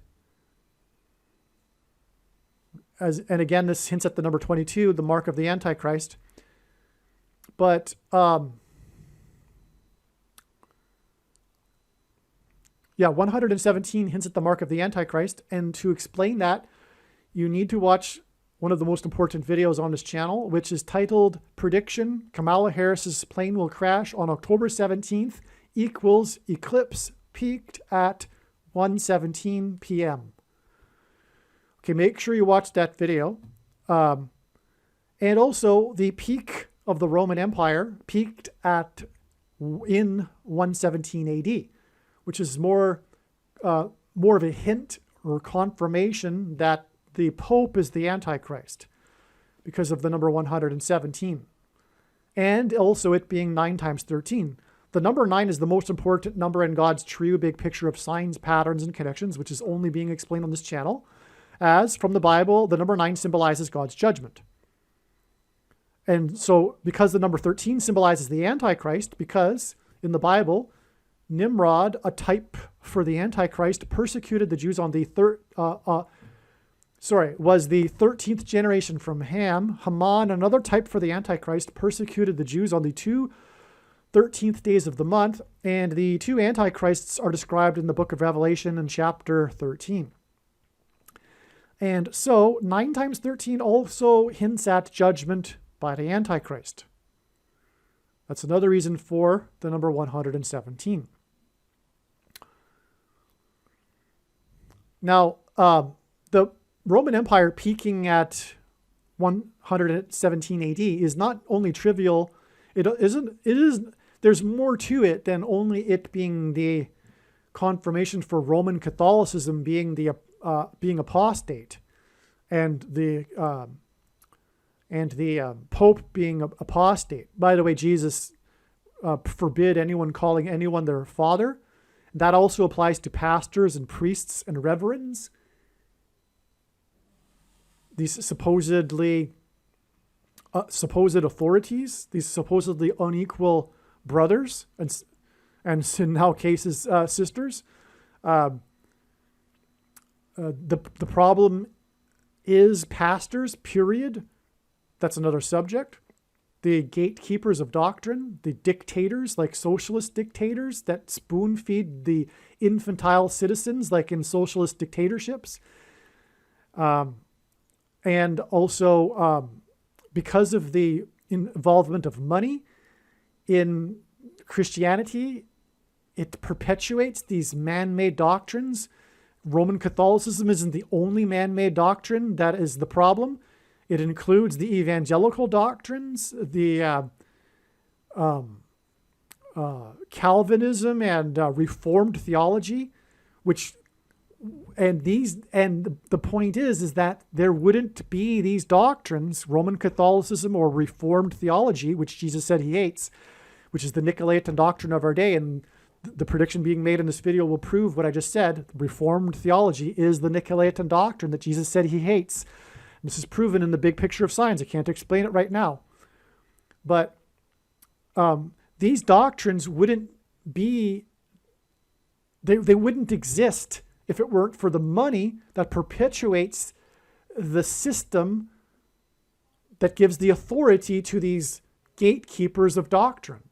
And again, this hints at the number 22, the mark of the Antichrist. But 117 hints at the mark of the Antichrist. And to explain that, you need to watch one of the most important videos on this channel, which is titled Prediction: Kamala Harris's Plane Will Crash on October 17th equals Eclipse Peaked at 1:17 p.m. Okay, make sure you watch that video. And also, the peak of the Roman Empire peaked in 117 AD, which is more of a hint or confirmation that the Pope is the Antichrist because of the number 117. And also it being 9 times 13. The number 9 is the most important number in God's true big picture of signs, patterns, and connections, which is only being explained on this channel. As from the Bible, the number 9 symbolizes God's judgment. And so because the number 13 symbolizes the Antichrist, because in the Bible, Nimrod, a type for the Antichrist, persecuted the Jews on the was the 13th generation from Ham. Haman, another type for the Antichrist, persecuted the Jews on the 13th days of the month. And the 2 Antichrists are described in the book of Revelation in chapter 13. And so 9 times 13 also hints at judgment by the Antichrist. That's another reason for the number 117. Now, the Roman Empire peaking at 117 AD is not only trivial. There's more to it than only it being the confirmation for Roman Catholicism being being apostate, and the Pope being apostate. By the way, Jesus forbid anyone calling anyone their father. That also applies to pastors and priests and reverends. These supposed authorities, these supposedly unequal brothers, and in now cases sisters. The problem is pastors, period. That's another subject. The gatekeepers of doctrine, the dictators, like socialist dictators that spoon feed the infantile citizens, like in socialist dictatorships. And also because of the involvement of money in Christianity, it perpetuates these man-made doctrines. Roman Catholicism isn't the only man-made doctrine that is the problem. It includes the evangelical doctrines, the Calvinism and Reformed theology, and the point is that there wouldn't be these doctrines, Roman Catholicism or Reformed theology, which Jesus said he hates, which is the Nicolaitan doctrine of our day. And the prediction being made in this video will prove what I just said. Reformed theology is the Nicolaitan doctrine that Jesus said he hates. And this is proven in the big picture of signs. I can't explain it right now. But these doctrines wouldn't be, they wouldn't exist if it weren't for the money that perpetuates the system that gives the authority to these gatekeepers of doctrine.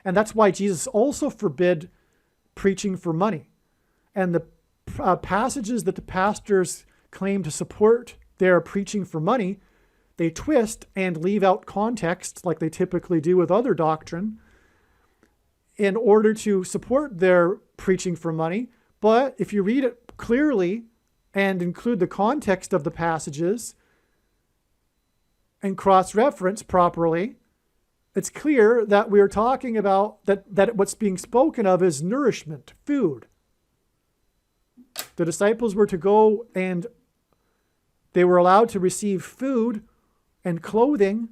And that's why Jesus also forbid preaching for money. And the passages that the pastors claim to support their preaching for money, they twist and leave out context like they typically do with other doctrine in order to support their preaching for money. But if you read it clearly and include the context of the passages and cross-reference properly, it's clear that we're talking about that what's being spoken of is nourishment, food. The disciples were to go and they were allowed to receive food and clothing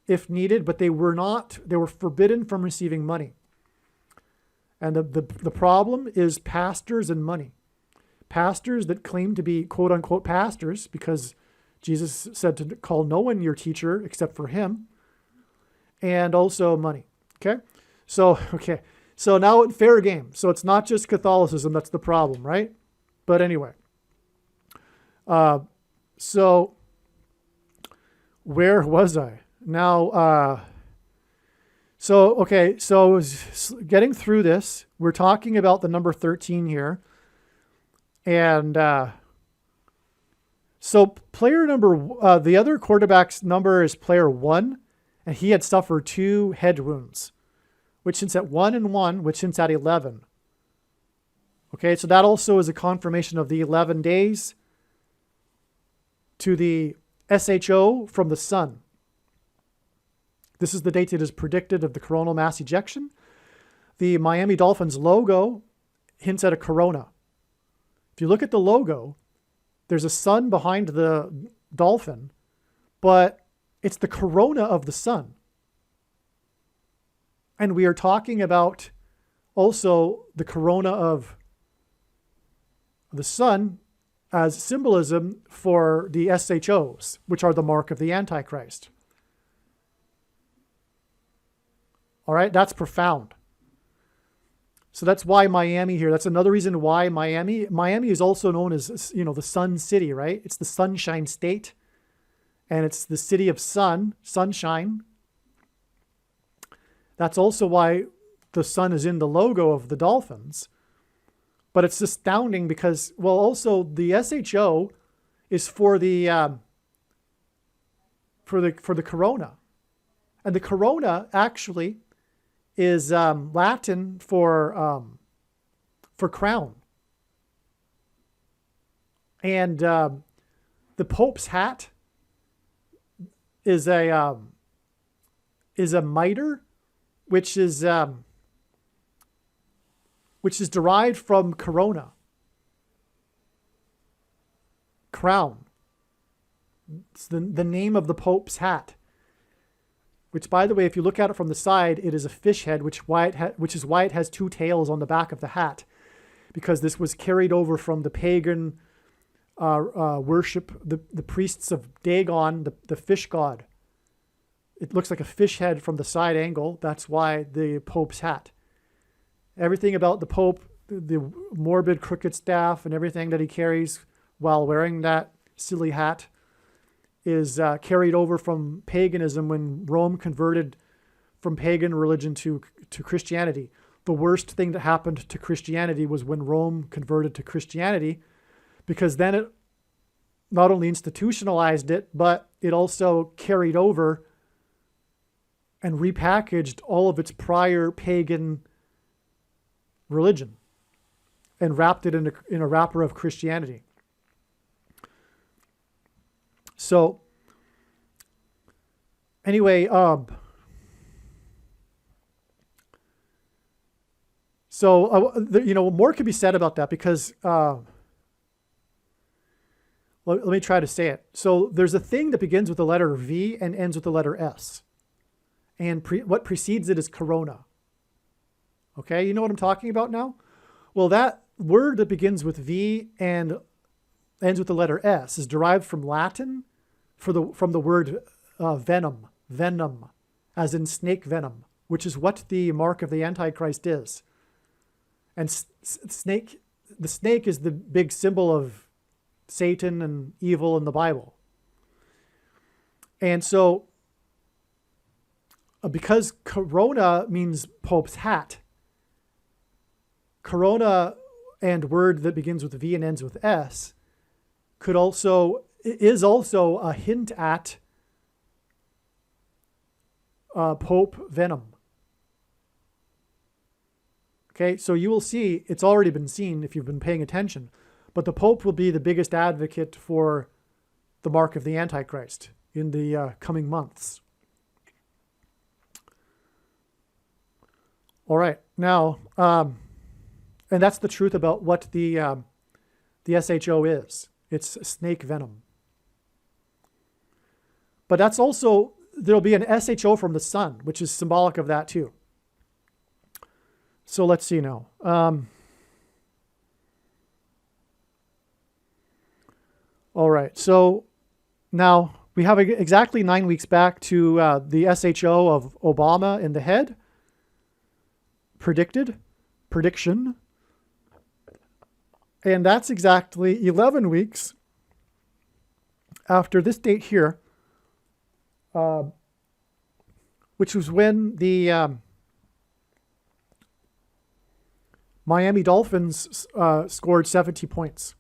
if needed, but they were forbidden from receiving money. And the problem is pastors and money. Pastors that claim to be quote unquote pastors, because Jesus said to call no one your teacher except for him, and also money. Okay. So now fair game. So it's not just Catholicism that's the problem, right? But anyway, so where was I? Now, so getting through this, we're talking about the number 13 here. And so player number, the other quarterback's number is player 1, and he had suffered 2 head wounds, which hints at 1 and 1, which hints at 11. Okay, so that also is a confirmation of the 11 days to the SHO from the sun. This is the date it is predicted of the coronal mass ejection. The Miami Dolphins logo hints at a corona. If you look at the logo, there's a sun behind the dolphin, but it's the corona of the sun. And we are talking about also the corona of the sun as symbolism for the SHOs, which are the mark of the Antichrist. All right, that's profound. So that's why Miami here. That's another reason why Miami is also known as, the Sun City, right? It's the Sunshine State, and it's the city of sunshine. That's also why the sun is in the logo of the Dolphins. But it's astounding because, also the SHO is for the corona, and the corona actually is Latin for crown. And the Pope's hat is a mitre, which is derived from corona, crown. It's the name of the Pope's hat. Which, by the way, if you look at it from the side, it is a fish head, which is why it has 2 tails on the back of the hat, because this was carried over from the pagan worship, the priests of Dagon, the fish god. It looks like a fish head from the side angle. That's why the Pope's hat. Everything about the Pope, the morbid crooked staff and everything that he carries while wearing that silly hat, is carried over from paganism when Rome converted from pagan religion to Christianity. The worst thing that happened to Christianity was when Rome converted to Christianity, because then it not only institutionalized it, but it also carried over and repackaged all of its prior pagan religion and wrapped it in a wrapper of Christianity. So, anyway, more could be said about that because, let me try to say it. So there's a thing that begins with the letter V and ends with the letter S. And what precedes it is corona. Okay, you know what I'm talking about now? Well, that word that begins with V and ends with the letter S is derived from Latin from the word venom, as in snake venom, which is what the mark of the Antichrist is. And the snake is the big symbol of Satan and evil in the Bible. And so, because corona means Pope's hat, corona and word that begins with V and ends with S is also a hint at Pope venom. Okay, so you will see, it's already been seen if you've been paying attention, but the Pope will be the biggest advocate for the mark of the Antichrist in the coming months. All right, now, and that's the truth about what the SHO is. It's snake venom. But that's also, there'll be an SHO from the sun, which is symbolic of that too. So let's see now. All right, so now we have exactly 9 weeks back to the SHO of Obama in the head. Prediction. And that's exactly 11 weeks after this date here, which was when the Miami Dolphins scored 70 points.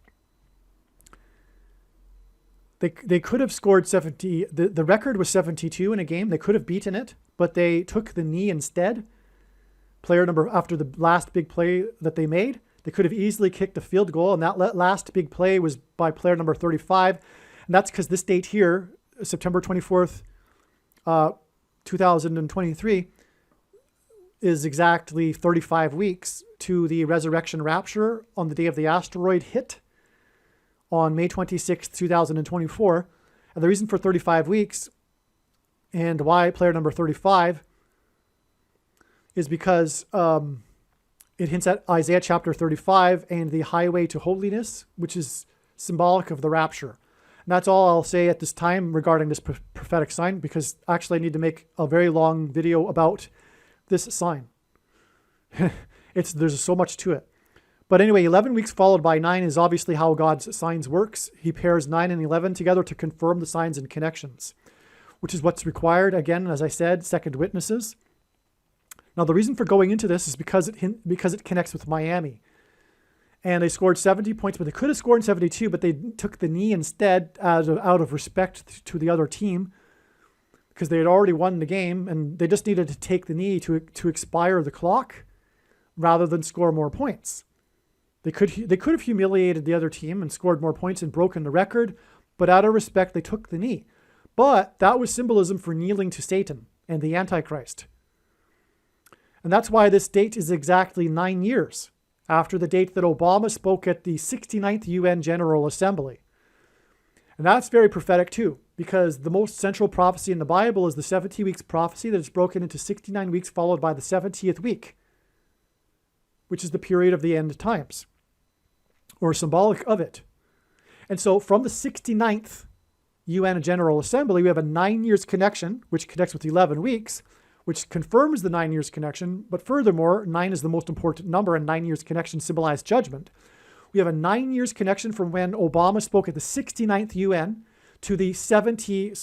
They could have scored 70. The record was 72 in a game. They could have beaten it, but they took the knee instead. After the last big play that they made, they could have easily kicked a field goal, and that last big play was by player number 35. And that's because this date here, September 24th, 2023, is exactly 35 weeks to the resurrection rapture on the day of the asteroid hit on May 26th, 2024. And the reason for 35 weeks and why player number 35 is because it hints at Isaiah chapter 35 and the highway to holiness, which is symbolic of the rapture. And that's all I'll say at this time regarding this prophetic sign, because actually I need to make a very long video about this sign. There's so much to it. But anyway, 11 weeks followed by 9 is obviously how God's signs works. He pairs 9 and 11 together to confirm the signs and connections, which is what's required. Again, as I said, second witnesses. Now, the reason for going into this is because it connects with Miami. And they scored 70 points, but they could have scored 72, but they took the knee instead out of respect to the other team, because they had already won the game, and they just needed to take the knee to expire the clock rather than score more points. They could have humiliated the other team and scored more points and broken the record, but out of respect, they took the knee. But that was symbolism for kneeling to Satan and the Antichrist. And that's why this date is exactly 9 years after the date that Obama spoke at the 69th UN General Assembly. And that's very prophetic too, because the most central prophecy in the Bible is the 70 weeks prophecy that is broken into 69 weeks followed by the 70th week, which is the period of the end times, or symbolic of it. And so from the 69th UN General Assembly, we have a 9 years connection, which connects with 11 weeks, which confirms the 9 years connection. But furthermore, 9 is the most important number, and 9 years connection symbolized judgment. We have a 9 years connection from when Obama spoke at the 69th UN to the 70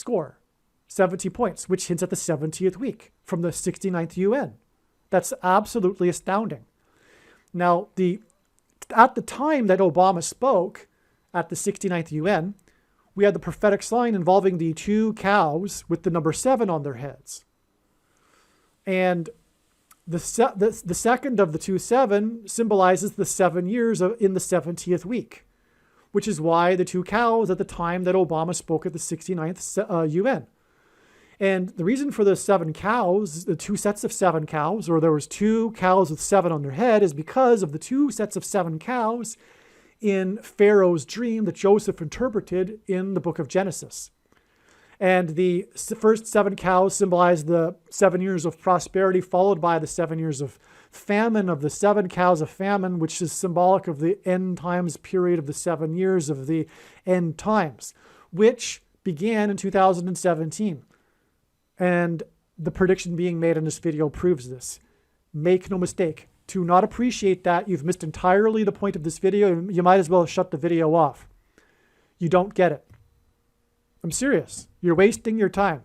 points, which hints at the 70th week from the 69th UN. That's absolutely astounding. Now, at the time that Obama spoke at the 69th UN, we had the prophetic sign involving the two cows with the number 7 on their heads. And the second of the 2-7 symbolizes the 7 years in the 70th week, which is why the two cows at the time that Obama spoke at the 69th UN. And the reason for the 7 cows, the 2 sets of 7 cows, or there was 2 cows with 7 on their head, is because of the 2 sets of 7 cows in Pharaoh's dream that Joseph interpreted in the book of Genesis. And the first 7 cows symbolize the 7 years of prosperity, followed by the 7 years of famine, of the 7 cows of famine, which is symbolic of the end times period of the 7 years of the end times, which began in 2017. And the prediction being made in this video proves this. Make no mistake. To not appreciate that, you've missed entirely the point of this video. You might as well shut the video off. You don't get it. I'm serious. You're wasting your time.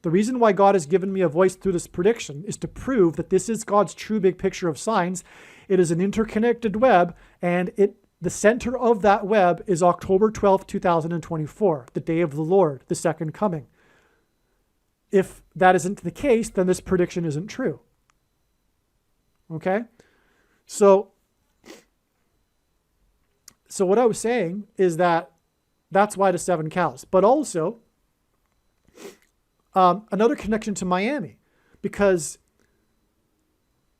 The reason why God has given me a voice through this prediction is to prove that this is God's true big picture of signs. It is an interconnected web, and the center of that web is October 12th, 2024, the day of the Lord, the second coming. If that isn't the case, then this prediction isn't true. Okay? So what I was saying is that that's why the 7 cows. But also, another connection to Miami, because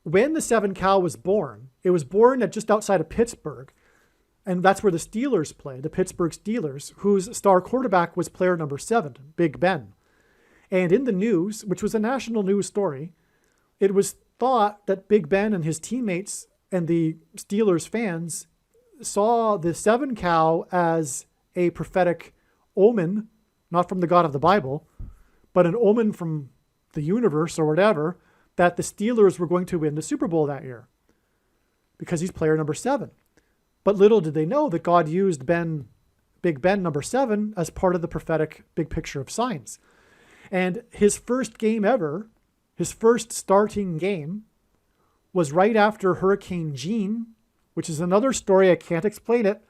when the 7 cow was born, it was born at just outside of Pittsburgh, and that's where the Steelers play, the Pittsburgh Steelers, whose star quarterback was player number 7, Big Ben. And in the news, which was a national news story, it was thought that Big Ben and his teammates and the Steelers fans saw the 7 cow as a prophetic omen, not from the God of the Bible, but an omen from the universe or whatever, that the Steelers were going to win the Super Bowl that year because he's player number 7. But little did they know that God used Big Ben number 7 as part of the prophetic big picture of signs. And his first game ever, his first starting game, was right after Hurricane Jeanne, which is another story. I can't explain it.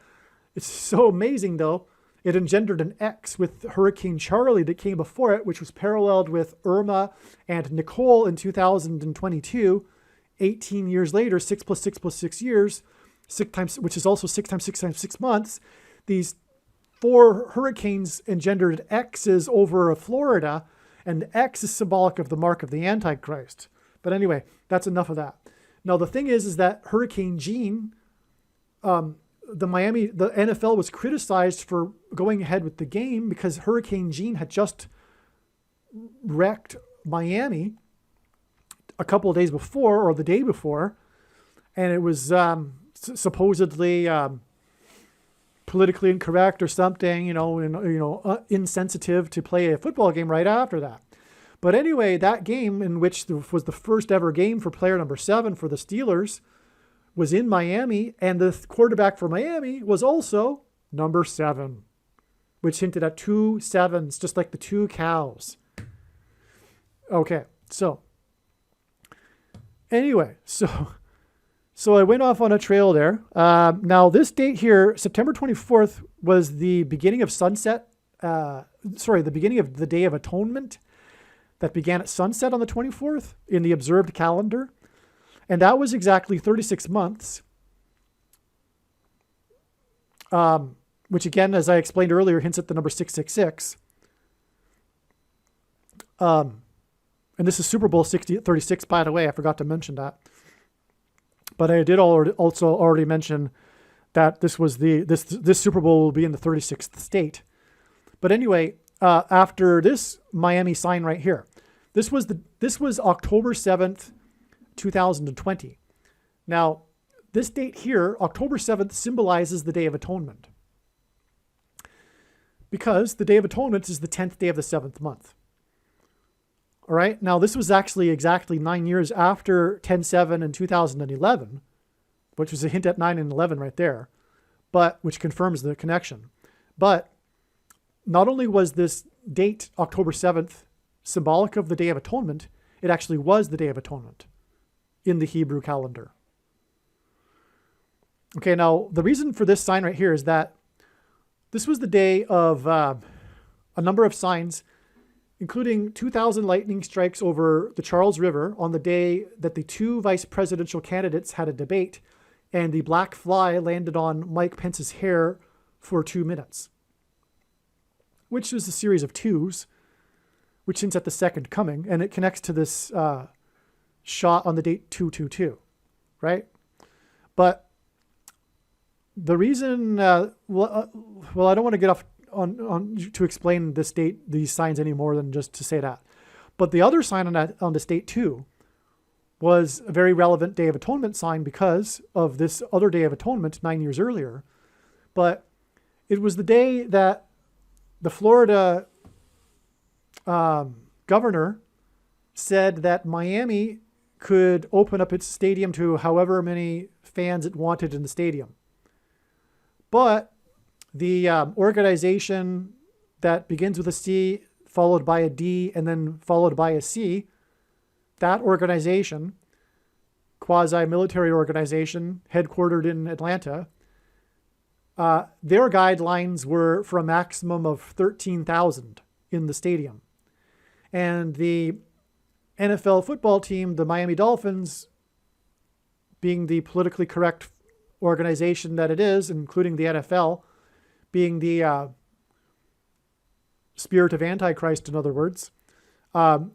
It's so amazing, though. It engendered an X with Hurricane Charlie that came before it, which was paralleled with Irma and Nicole in 2022. 18 years later, 6 plus 6 plus 6 years, 6 times, which is also 6 times 6 times 6 months. These 4 hurricanes engendered X's over Florida, and the X is symbolic of the mark of the Antichrist. But anyway, that's enough of that. Now, the thing is that Hurricane Jeanne, the NFL was criticized for going ahead with the game because Hurricane Jeanne had just wrecked Miami a couple of days before, or the day before, and it was supposedly politically incorrect or something, insensitive to play a football game right after that. But anyway, that game, in which was the first ever game for player number 7 for the Steelers, was in Miami, and the quarterback for Miami was also number 7, which hinted at 2 sevens, just like the 2 cows. Okay, so anyway, so I went off on a trail there. Now, this date here, September 24th, was the beginning of the beginning of the Day of Atonement that began at sunset on the 24th in the observed calendar. And that was exactly 36 months, which again, as I explained earlier, hints at the number 666. And this is Super Bowl 36, by the way. I forgot to mention that. But I did also already mention that this was this Super Bowl will be in the 36th state. But anyway, after this Miami sign right here, this was October 7th, 2020. Now, this date here, October 7th, symbolizes the Day of Atonement, because the Day of Atonement is the 10th day of the 7th month. All right. Now, this was actually exactly 9 years after 10/7 in 2011, which was a hint at 9 and 11 right there, but which confirms the connection. But not only was this date, October 7th, symbolic of the Day of Atonement, it actually was the Day of Atonement in the Hebrew calendar. Okay, now the reason for this sign right here is that this was the day of a number of signs, including 2,000 lightning strikes over the Charles River on the day that the 2 vice presidential candidates had a debate, and the black fly landed on Mike Pence's hair for 2 minutes, which is a series of 2s, which hints at the second coming, and it connects to this shot on the date 222, right? But the reason, I don't want to get off on to explain this date, these signs, any more than just to say that. But the other sign on this date too was a very relevant Day of Atonement sign because of this other Day of Atonement 9 years earlier. But it was the day that the Florida governor said that Miami could open up its stadium to however many fans it wanted in the stadium. But the organization that begins with a C, followed by a D, and then followed by a C, that organization, quasi-military organization headquartered in Atlanta, their guidelines were for a maximum of 13,000 in the stadium. And the NFL football team, the Miami Dolphins, being the politically correct organization that it is, including the NFL, being the spirit of Antichrist, in other words,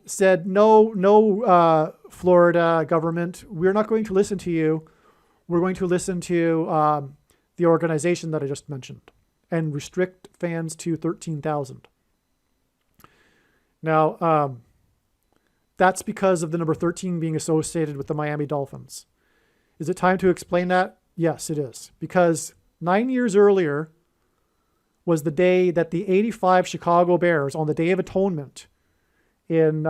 said, no, Florida government, we're not going to listen to you. We're going to listen to the organization that I just mentioned and restrict fans to 13,000. Now, that's because of the number 13 being associated with the Miami Dolphins. Is it time to explain that? Yes, it is. Because 9 years earlier was the day that the 85 Chicago Bears, on the Day of Atonement in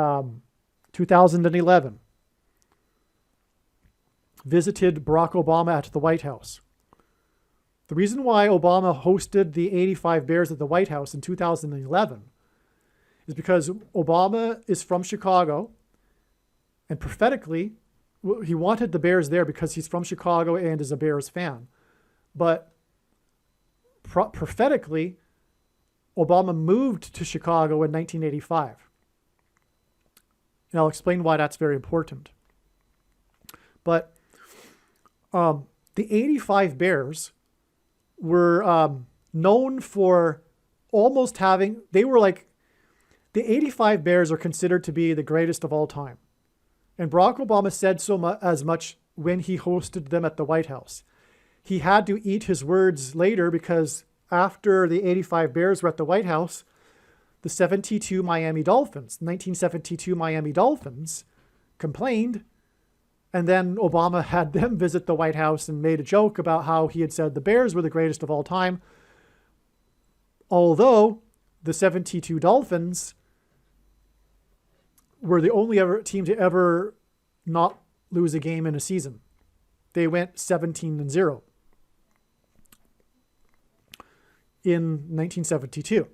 2011, visited Barack Obama at the White House. The reason why Obama hosted the 85 Bears at the White House in 2011 is because Obama is from Chicago, and prophetically, he wanted the Bears there because he's from Chicago and is a Bears fan. But prophetically, Obama moved to Chicago in 1985. And I'll explain why that's very important. But the 85 Bears were known for almost having, they were like, the 85 Bears are considered to be the greatest of all time. And Barack Obama said as much when he hosted them at the White House. He had to eat his words later because after the 85 Bears were at the White House, the 1972 Miami Dolphins complained. And then Obama had them visit the White House and made a joke about how he had said the Bears were the greatest of all time. Although the 1972 Dolphins were the only team to ever not lose a game in a season. They went 17-0 in 1972.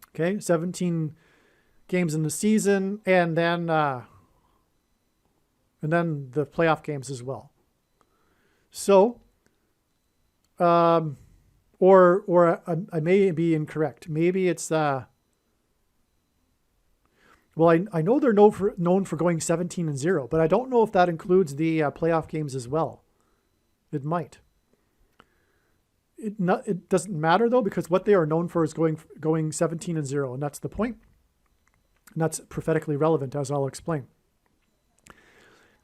Okay, 17 games in the season, and then the playoff games as well. So, or I may be incorrect. Maybe it's well, I know they're known for going 17-0, but I don't know if that includes the playoff games as well. It might. It doesn't matter though, because what they are known for is going 17-0, and that's the point. And that's prophetically relevant, as I'll explain.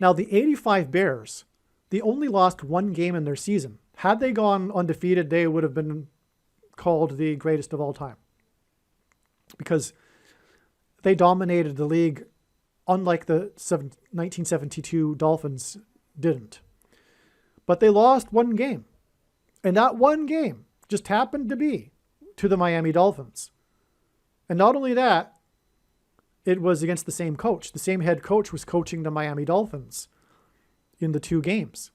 Now, the 85 Bears, they only lost one game in their season. Had they gone undefeated, they would have been called the greatest of all time, because they dominated the league, unlike the 1972 Dolphins didn't. But they lost one game. And that one game just happened to be to the Miami Dolphins. And not only that, it was against the same coach. The same head coach was coaching the Miami Dolphins in the two games,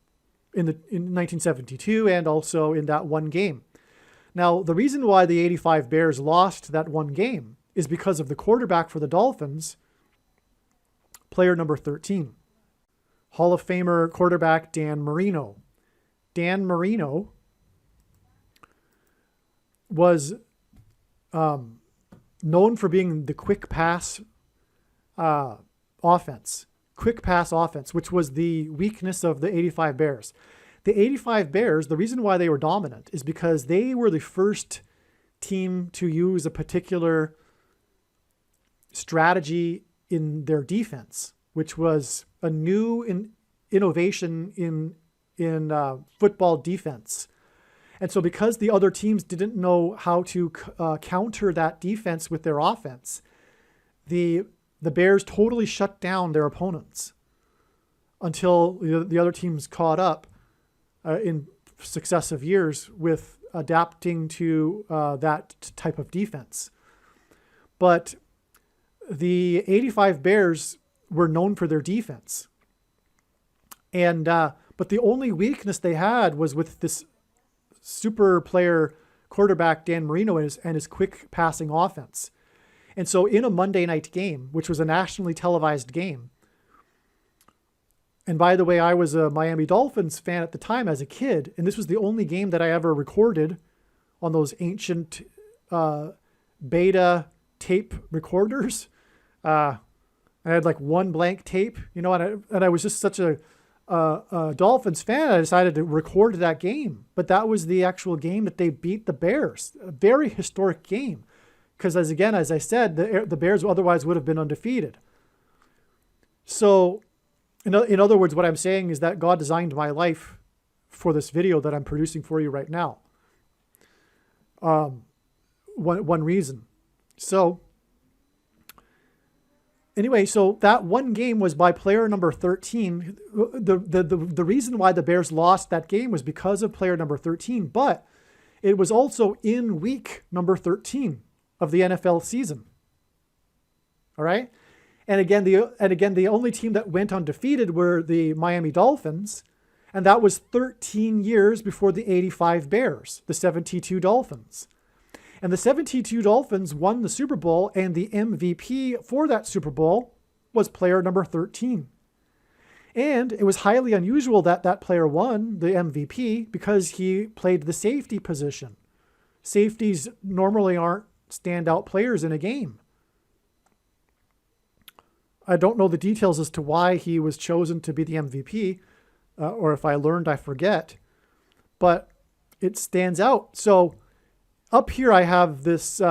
in 1972 and also in that one game. Now, the reason why the 85 Bears lost that one game is because of the quarterback for the Dolphins, player number 13, Hall of Famer quarterback Dan Marino. Dan Marino was known for being the quick pass offense, which was the weakness of the 85 Bears. The 85 Bears, the reason why they were dominant is because they were the first team to use a particular strategy in their defense, which was a new innovation in football defense. And so because the other teams didn't know how to counter that defense with their offense, the Bears totally shut down their opponents until the other teams caught up in successive years with adapting to that type of defense. But the 85 Bears were known for their defense. And but the only weakness they had was with this super player quarterback, Dan Marino, and his quick passing offense. And so in a Monday night game, which was a nationally televised game, And by the way, I was a Miami Dolphins fan at the time as a kid, and this was the only game that I ever recorded on those ancient beta tape recorders. I had like one blank tape, and I was just such a Dolphins fan. I decided to record that game, but that was the actual game that they beat the Bears. A very historic game, because as I said, the Bears otherwise would have been undefeated. So, in other words, what I'm saying is that God designed my life for this video that I'm producing for you right now. One reason. So, anyway, so that one game was by player number 13. The reason why the Bears lost that game was because of player number 13, but it was also in week number 13 of the NFL season. All right? And again, the only team that went undefeated were the Miami Dolphins, and that was 13 years before the 85 Bears, the 72 Dolphins. And the 72 Dolphins won the Super Bowl, and the MVP for that Super Bowl was player number 13. And it was highly unusual that that player won the MVP because he played the safety position. Safeties normally aren't standout players in a game. I don't know the details as to why he was chosen to be the MVP, or if I learned, I forget. But it stands out. So up here I have this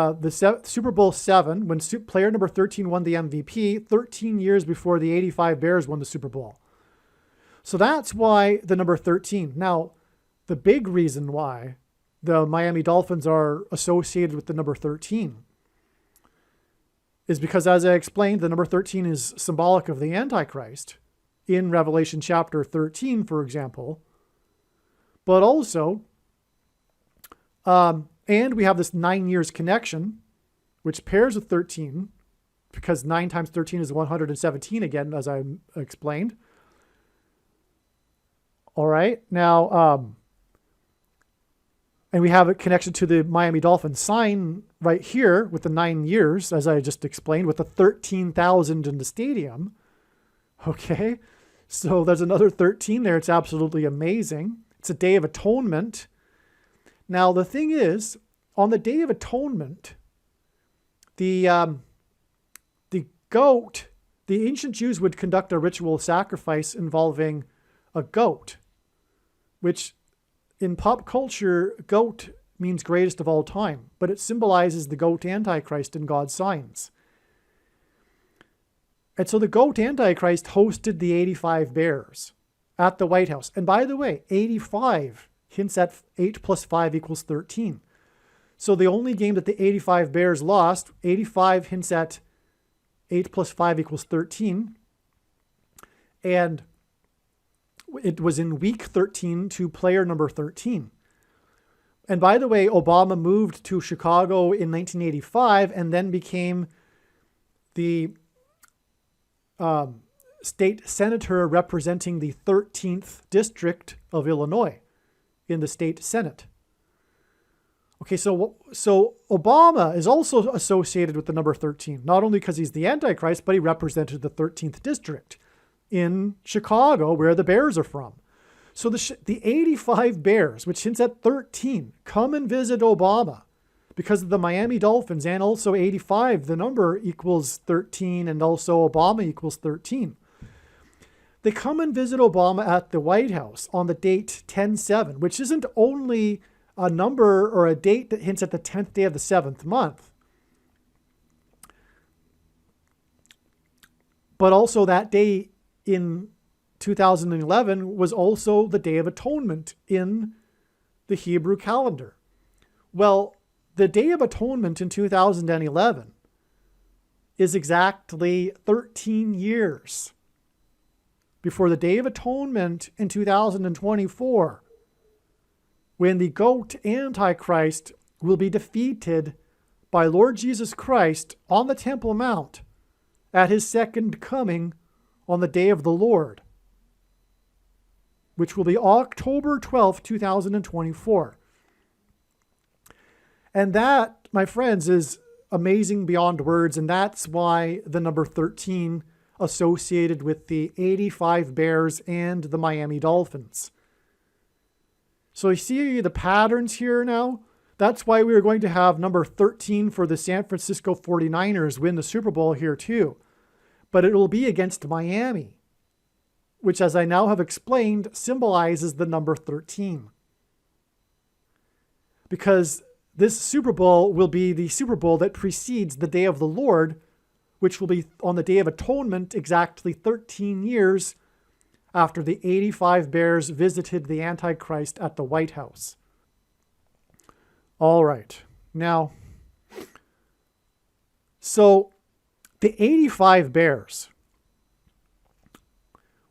Super Bowl 7 when player number 13 won the MVP 13 years before the 85 Bears won the Super Bowl. So that's why the number 13. Now, the big reason why the Miami Dolphins are associated with the number 13 is because, as I explained, the number 13 is symbolic of the Antichrist in Revelation chapter 13, for example. But also, and we have this 9 years connection, which pairs with 13, because 9 times 13 is 117 again, as I explained. All right. Now, and we have a connection to the Miami Dolphins sign right here with the 9 years, as I just explained, with the 13,000 in the stadium. Okay. So there's another 13 there. It's absolutely amazing. It's a Day of Atonement. Now, the thing is, on the Day of Atonement, the goat, the ancient Jews would conduct a ritual sacrifice involving a goat, which in pop culture, goat means greatest of all time, but it symbolizes the goat Antichrist in God's signs. And so the goat Antichrist hosted the 85 Bears at the White House. And by the way, 85 hints at 8 plus 5 equals 13. So the only game that the 85 Bears lost, 85 hints at 8 plus 5 equals 13. And it was in week 13 to player number 13. And by the way, Obama moved to Chicago in 1985 and then became the state senator representing the 13th district of Illinois in the state Senate. Okay, so Obama is also associated with the number 13, not only because he's the Antichrist, but he represented the 13th district in Chicago, where the Bears are from. So the 85 Bears, which hints at 13, come and visit Obama because of the Miami Dolphins, and also 85, the number equals 13, and also Obama equals 13. They come and visit Obama at the White House on the date 10/7, which isn't only a number or a date that hints at the 10th day of the 7th month, but also that day in 2011 was also the Day of Atonement in the Hebrew calendar. Well, the Day of Atonement in 2011 is exactly 13 years before the Day of Atonement in 2024, when the goat Antichrist will be defeated by Lord Jesus Christ on the Temple Mount at his second coming on the day of the Lord, which will be October 12th, 2024. And that, my friends, is amazing beyond words, and that's why the number 13 associated with the 85 Bears and the Miami Dolphins. So you see the patterns here now? That's why we are going to have number 13 for the San Francisco 49ers win the Super Bowl here too. But it will be against Miami, which, as I now have explained, symbolizes the number 13. Because this Super Bowl will be the Super Bowl that precedes the Day of the Lord, which will be on the Day of Atonement, exactly 13 years after the 85 Bears visited the Antichrist at the White House. All right. Now, so the 85 Bears,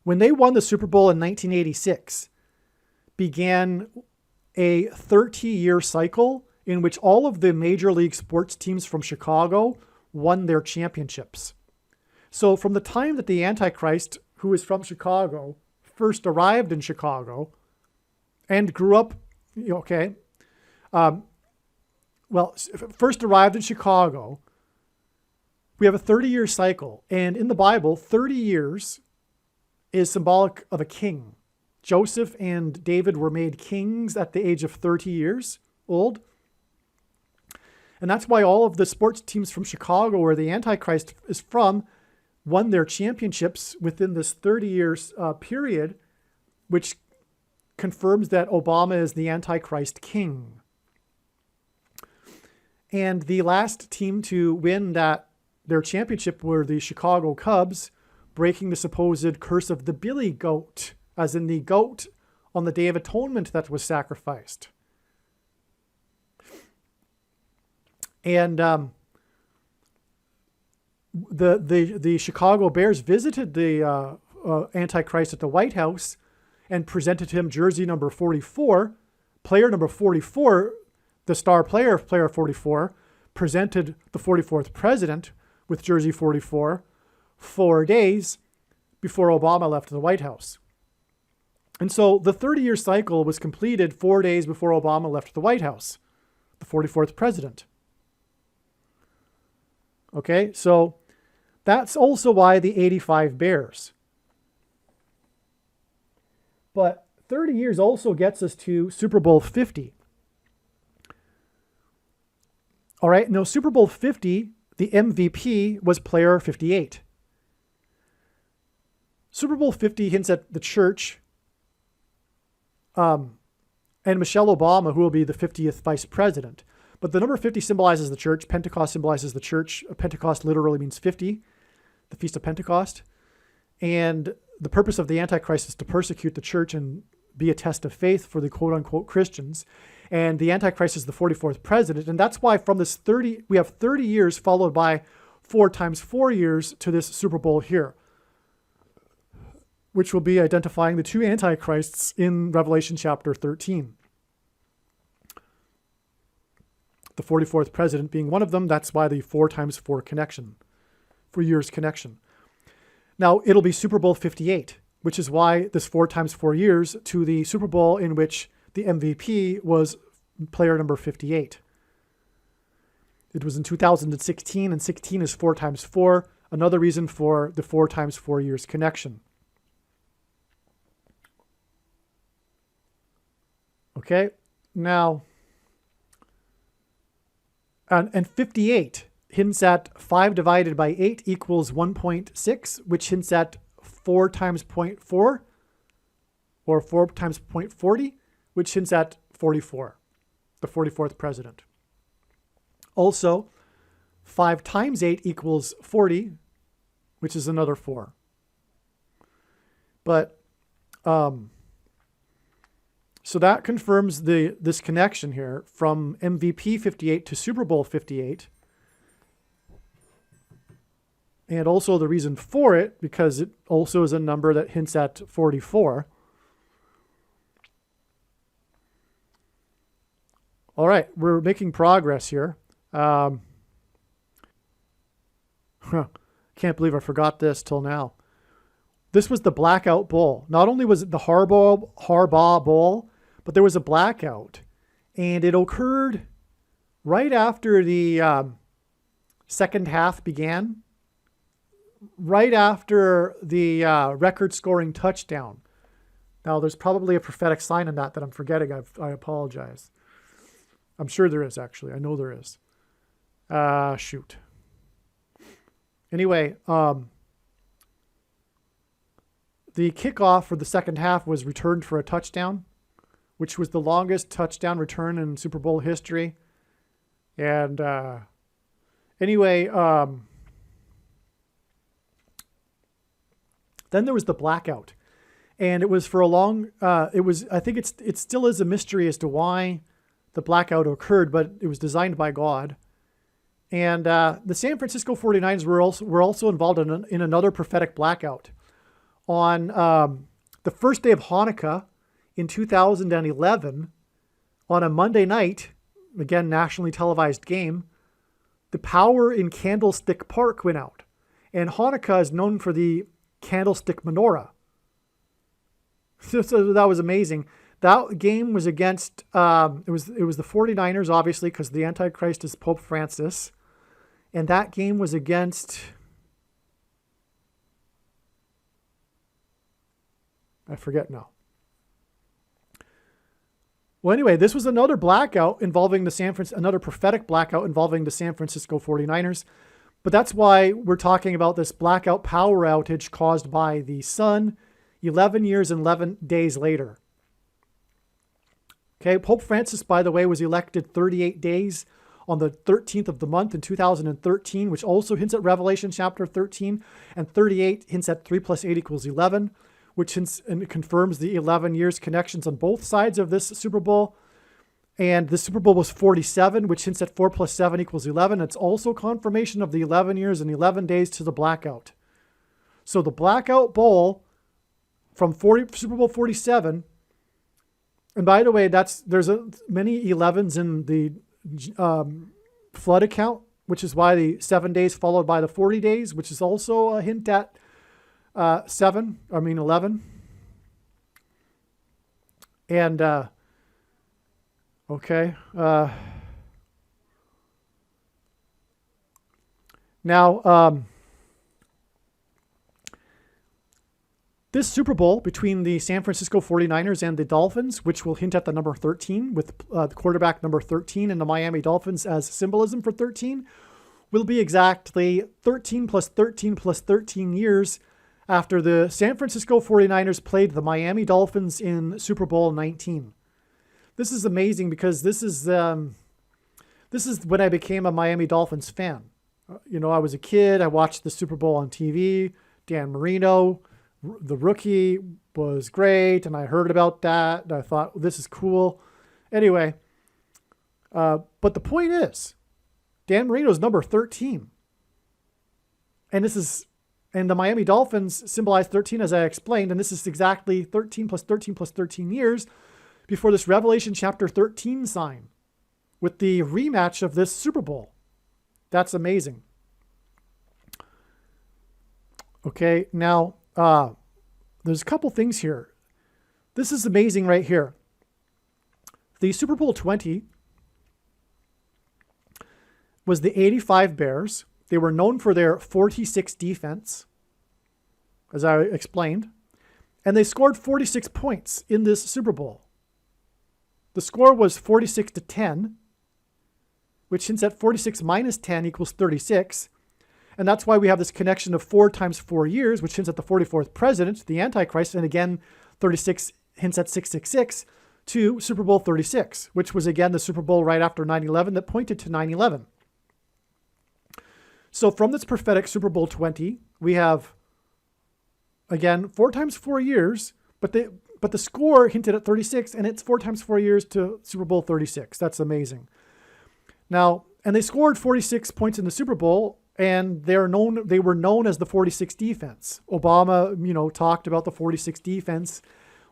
when they won the Super Bowl in 1986, began a 30-year cycle in which all of the major league sports teams from Chicago won their championships. So from the time that the Antichrist, who is from Chicago, first arrived in Chicago and grew up, first arrived in Chicago, we have a 30-year cycle. And in the Bible, 30 years is symbolic of a king. Joseph and David were made kings at the age of 30 years old. And that's why all of the sports teams from Chicago, where the Antichrist is from, won their championships within this 30 years period, which confirms that Obama is the Antichrist king. And the last team to win their championship were the Chicago Cubs, breaking the supposed curse of the Billy Goat, as in the goat on the Day of Atonement that was sacrificed. And the Chicago Bears visited the Antichrist at the White House and presented him jersey number 44. Player number 44, the star player 44, presented the 44th president with jersey 44 4 days before Obama left the White House. And so the 30-year cycle was completed 4 days before Obama left the White House, the 44th president. Okay, so that's also why the 85 Bears. But 30 years also gets us to Super Bowl 50. All right, now Super Bowl 50, the MVP was player 58. Super Bowl 50 hints at the church and Michelle Obama, who will be the 50th vice president. But the number 50 symbolizes the church. Pentecost symbolizes the church. Pentecost literally means 50, the Feast of Pentecost. And the purpose of the Antichrist is to persecute the church and be a test of faith for the quote-unquote Christians. And the Antichrist is the 44th president. And that's why from this 30, we have 30 years followed by 4 times 4 years to this Super Bowl here, which will be identifying the 2 Antichrists in Revelation chapter 13. The 44th president being one of them. That's why the 4 times 4 connection, 4 years connection. Now, it'll be Super Bowl 58, which is why this 4 times 4 years to the Super Bowl in which the MVP was player number 58. It was in 2016, and 16 is 4 times 4, another reason for the 4 times 4 years connection. Okay, now, and 58 hints at 5 divided by 8 equals 1.6, which hints at 4 times 0.4, or 4 times 0.40, which hints at 44, the 44th president. Also, 5 times 8 equals 40, which is another 4. But, so that confirms this connection here from MVP 58 to Super Bowl 58. And also the reason for it, because it also is a number that hints at 44. All right, we're making progress here. Can't believe I forgot this till now. This was the Blackout Bowl. Not only was it the Harbaugh Bowl, but there was a blackout. And it occurred right after the second half began. right after the record-scoring touchdown. Now, there's probably a prophetic sign in that I'm forgetting. I apologize. I'm sure there is, actually. I know there is. Shoot. Anyway, the kickoff for the second half was returned for a touchdown, which was the longest touchdown return in Super Bowl history. And anyway, then there was the blackout. And it was for a long, I think it still is a mystery as to why the blackout occurred, but it was designed by God. And the San Francisco 49ers were also involved in another prophetic blackout. On the first day of Hanukkah in 2011, on a Monday night, again, nationally televised game, the power in Candlestick Park went out. And Hanukkah is known for the candlestick menorah. So that was amazing. That game was against, it was the 49ers, obviously, because the Antichrist is Pope Francis. And that game was against, I forget now. Well, anyway, this was another blackout involving another prophetic blackout involving the San Francisco 49ers. But that's why we're talking about this blackout power outage caused by the sun 11 years and 11 days later. Okay, Pope Francis, by the way, was elected 38 days on the 13th of the month in 2013, which also hints at Revelation chapter 13, and 38 hints at 3 + 8 = 11, which hints and confirms the 11 years connections on both sides of this Super Bowl. And the Super Bowl was 47, which hints at 4 + 7 = 11. It's also confirmation of the 11 years and 11 days to the blackout. So the blackout bowl from Super Bowl 47, and by the way, there's many 11s in the flood account, which is why the 7 days followed by the 40 days, which is also a hint at 11. And okay. Now, this Super Bowl between the San Francisco 49ers and the Dolphins, which will hint at the number 13 with the quarterback number 13 and the Miami Dolphins as symbolism for 13, will be exactly 13 + 13 + 13 years after the San Francisco 49ers played the Miami Dolphins in Super Bowl 19. This is amazing because this is when I became a Miami Dolphins fan. I was a kid. I watched the Super Bowl on TV. Dan Marino, the rookie, was great, and I heard about that, and I thought, this is cool. Anyway, but the point is, Dan Marino's number 13. And the Miami Dolphins symbolize 13, as I explained, and this is exactly 13 + 13 + 13 years before this Revelation chapter 13 sign with the rematch of this Super Bowl. That's amazing. Okay, now, there's a couple things here. This is amazing right here. The Super Bowl 20 was the 85 Bears. They were known for their 46 defense, as I explained, and they scored 46 points in this Super Bowl. The score was 46-10, which hints at 46 - 10 = 36. And that's why we have this connection of 4 times 4 years, which hints at the 44th president, the Antichrist. And again, 36 hints at 666 to Super Bowl 36, which was again the Super Bowl right after 9/11 that pointed to 9/11. So from this prophetic Super Bowl 20, we have, again, 4 times 4 years, but the score hinted at 36, and it's 4 times 4 years to Super Bowl 36. That's amazing. Now, and they scored 46 points in the Super Bowl, and they were known as the 46 defense. Obama, talked about the 46 defense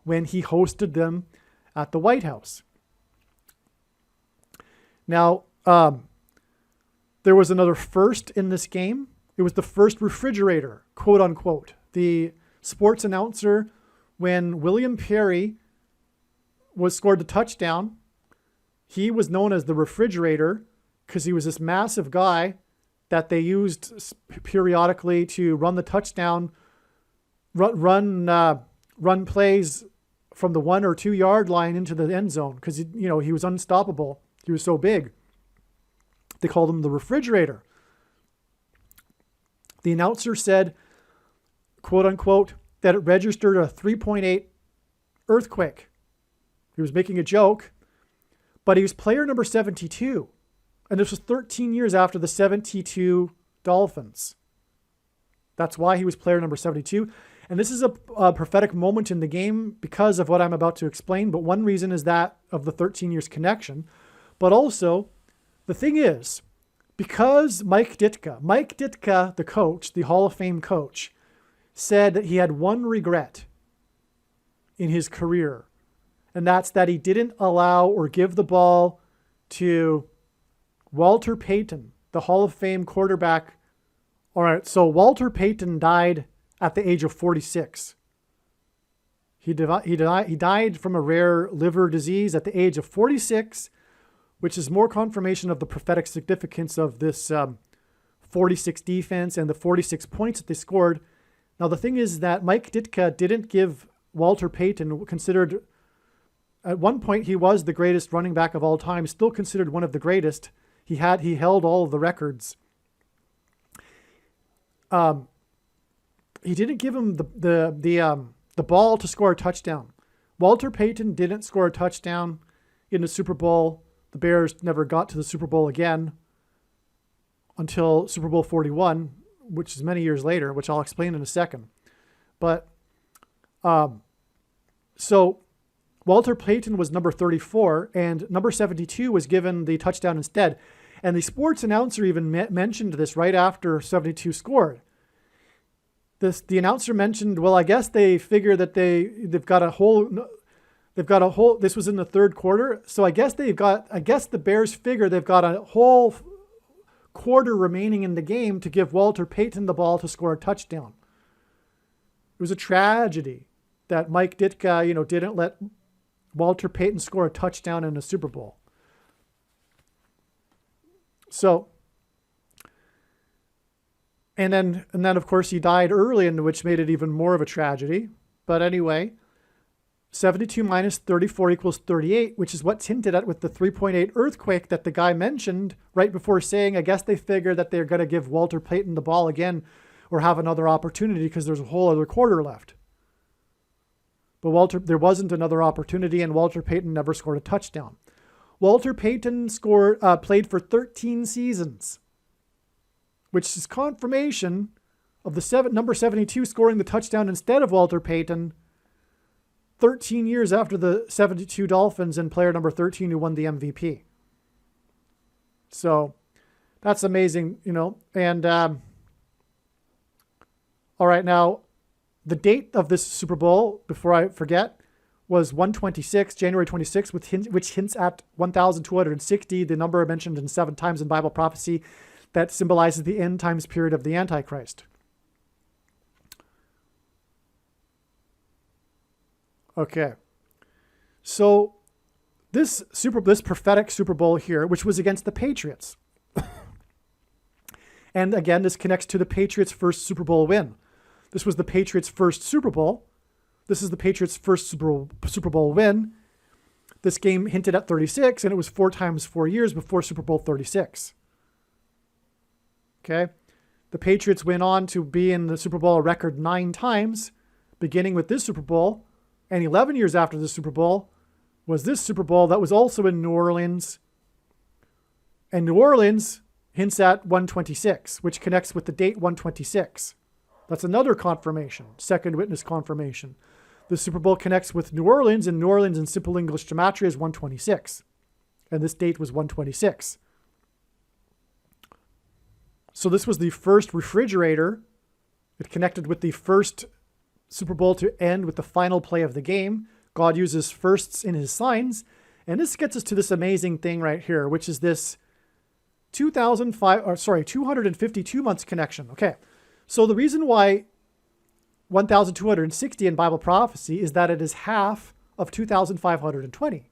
when he hosted them at the White House. Now, there was another first in this game. It was the first refrigerator, quote unquote. The sports announcer, when William Perry scored the touchdown, he was known as the refrigerator because he was this massive guy that they used periodically to run the touchdown, run plays from the 1 or 2 yard line into the end zone because he was unstoppable. He was so big. They called him the refrigerator. The announcer said, quote unquote, that it registered a 3.8 earthquake. He was making a joke, but he was player number 72. And this was 13 years after the 72 Dolphins. That's why he was player number 72. And this is a prophetic moment in the game because of what I'm about to explain. But one reason is that of the 13 years connection. But also, the thing is, because Mike Ditka, the coach, the Hall of Fame coach, said that he had one regret in his career, and that's that he didn't allow or give the ball to Walter Payton, the Hall of Fame quarterback. All right, so Walter Payton died at the age of 46. He died from a rare liver disease at the age of 46, which is more confirmation of the prophetic significance of this 46 defense and the 46 points that they scored. Now, the thing is that Mike Ditka didn't give Walter Payton, considered at one point he was the greatest running back of all time, still considered one of the greatest. He held all of the records. He didn't give him the ball to score a touchdown. Walter Payton didn't score a touchdown in the Super Bowl. The Bears never got to the Super Bowl again until Super Bowl 41, which is many years later, which I'll explain in a second. But so Walter Payton was number 34, and number 72 was given the touchdown instead. And the sports announcer even mentioned this right after 72 scored. The announcer mentioned, well, I guess they figure that they've got a whole. This was in the third quarter, so I guess the Bears figure they've got a whole quarter remaining in the game to give Walter Payton the ball to score a touchdown. It was a tragedy that Mike Ditka, didn't let Walter Payton score a touchdown in a Super Bowl. So, and then of course he died early, which made it even more of a tragedy. But anyway, 72 minus 34 equals 38, which is what's hinted at with the 3.8 earthquake that the guy mentioned right before saying, I guess they figure that they're going to give Walter Payton the ball again or have another opportunity because there's a whole other quarter left. But there wasn't another opportunity, and Walter Payton never scored a touchdown. Walter Payton played for 13 seasons, which is confirmation of the number 72 scoring the touchdown instead of Walter Payton 13 years after the 72 Dolphins and player number 13 who won the MVP. So that's amazing, And all right, now the date of this Super Bowl, before I forget, was January 26, which hints at 1,260, the number mentioned in 7 times in Bible prophecy that symbolizes the end times period of the Antichrist. Okay. So this prophetic Super Bowl here, which was against the Patriots. And again, this connects to the Patriots' first Super Bowl win. This was the Patriots' first Super Bowl. This is the Patriots' first Super Bowl win. This game hinted at 36, and it was 4 times 4 years before Super Bowl 36. Okay? The Patriots went on to be in the Super Bowl a record 9 times, beginning with this Super Bowl, and 11 years after the Super Bowl was this Super Bowl that was also in New Orleans. And New Orleans hints at 126, which connects with the date 126. That's another confirmation, second witness confirmation. The Super Bowl connects with New Orleans, and New Orleans in Simple English Gematria is 126. And this date was 126. So this was the first refrigerator. It connected with the first Super Bowl to end with the final play of the game. God uses firsts in his signs. And this gets us to this amazing thing right here, which is this 252 months connection. Okay. So the reason why 1,260 in Bible prophecy is that it is half of 2,520,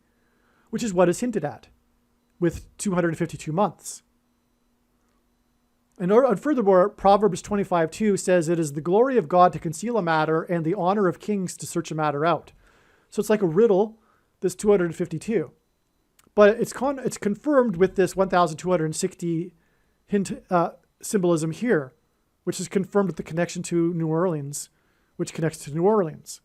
which is what is hinted at with 252 months. And furthermore, Proverbs 25:2 says, it is the glory of God to conceal a matter and the honor of kings to search a matter out. So it's like a riddle, this 252. But it's confirmed with this 1,260 hint symbolism here, which is confirmed with the connection to New Orleans, which connects to New Orleans.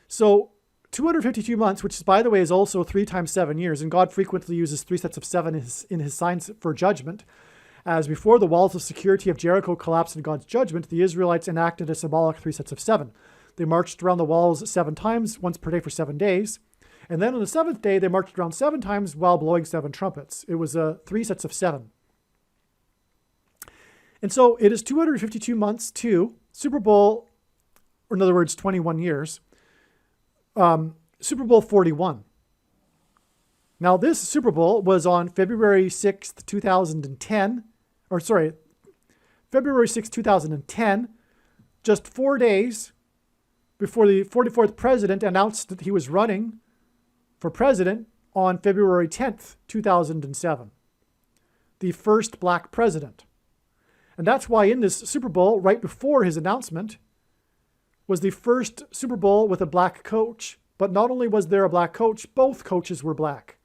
So 252 months, which by the way is also 3 times 7 years, and God frequently uses 3 sets of 7 in his signs for judgment. As before the walls of security of Jericho collapsed in God's judgment, the Israelites enacted a symbolic 3 sets of 7. They marched around the walls 7 times, once per day for 7 days. And then on the 7th day, they marched around 7 times while blowing 7 trumpets. It was 3 sets of 7. And so it is 252 months to Super Bowl, or in other words, 21 years, Super Bowl 41. Now this Super Bowl was on February 6th, 2010, February 6th, 2010, just 4 days before the 44th president announced that he was running for president on February 10th, 2007. The first black president. And that's why in this Super Bowl, right before his announcement, was the first Super Bowl with a black coach. But not only was there a black coach, both coaches were black.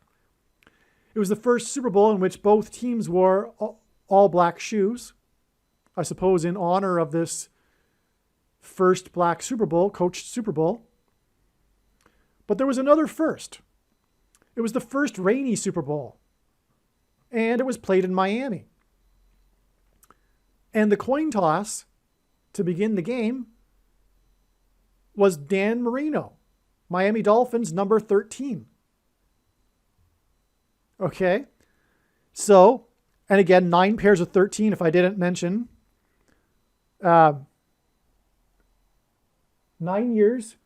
It was the first Super Bowl in which both teams wore all black shoes, I suppose in honor of this first black Super Bowl, coached Super Bowl. But there was another first. It was the first rainy Super Bowl, and it was played in Miami. And the coin toss to begin the game was Dan Marino, Miami Dolphins number 13. Okay, so, and again, 9 pairs of 13, if I didn't mention. 9 years,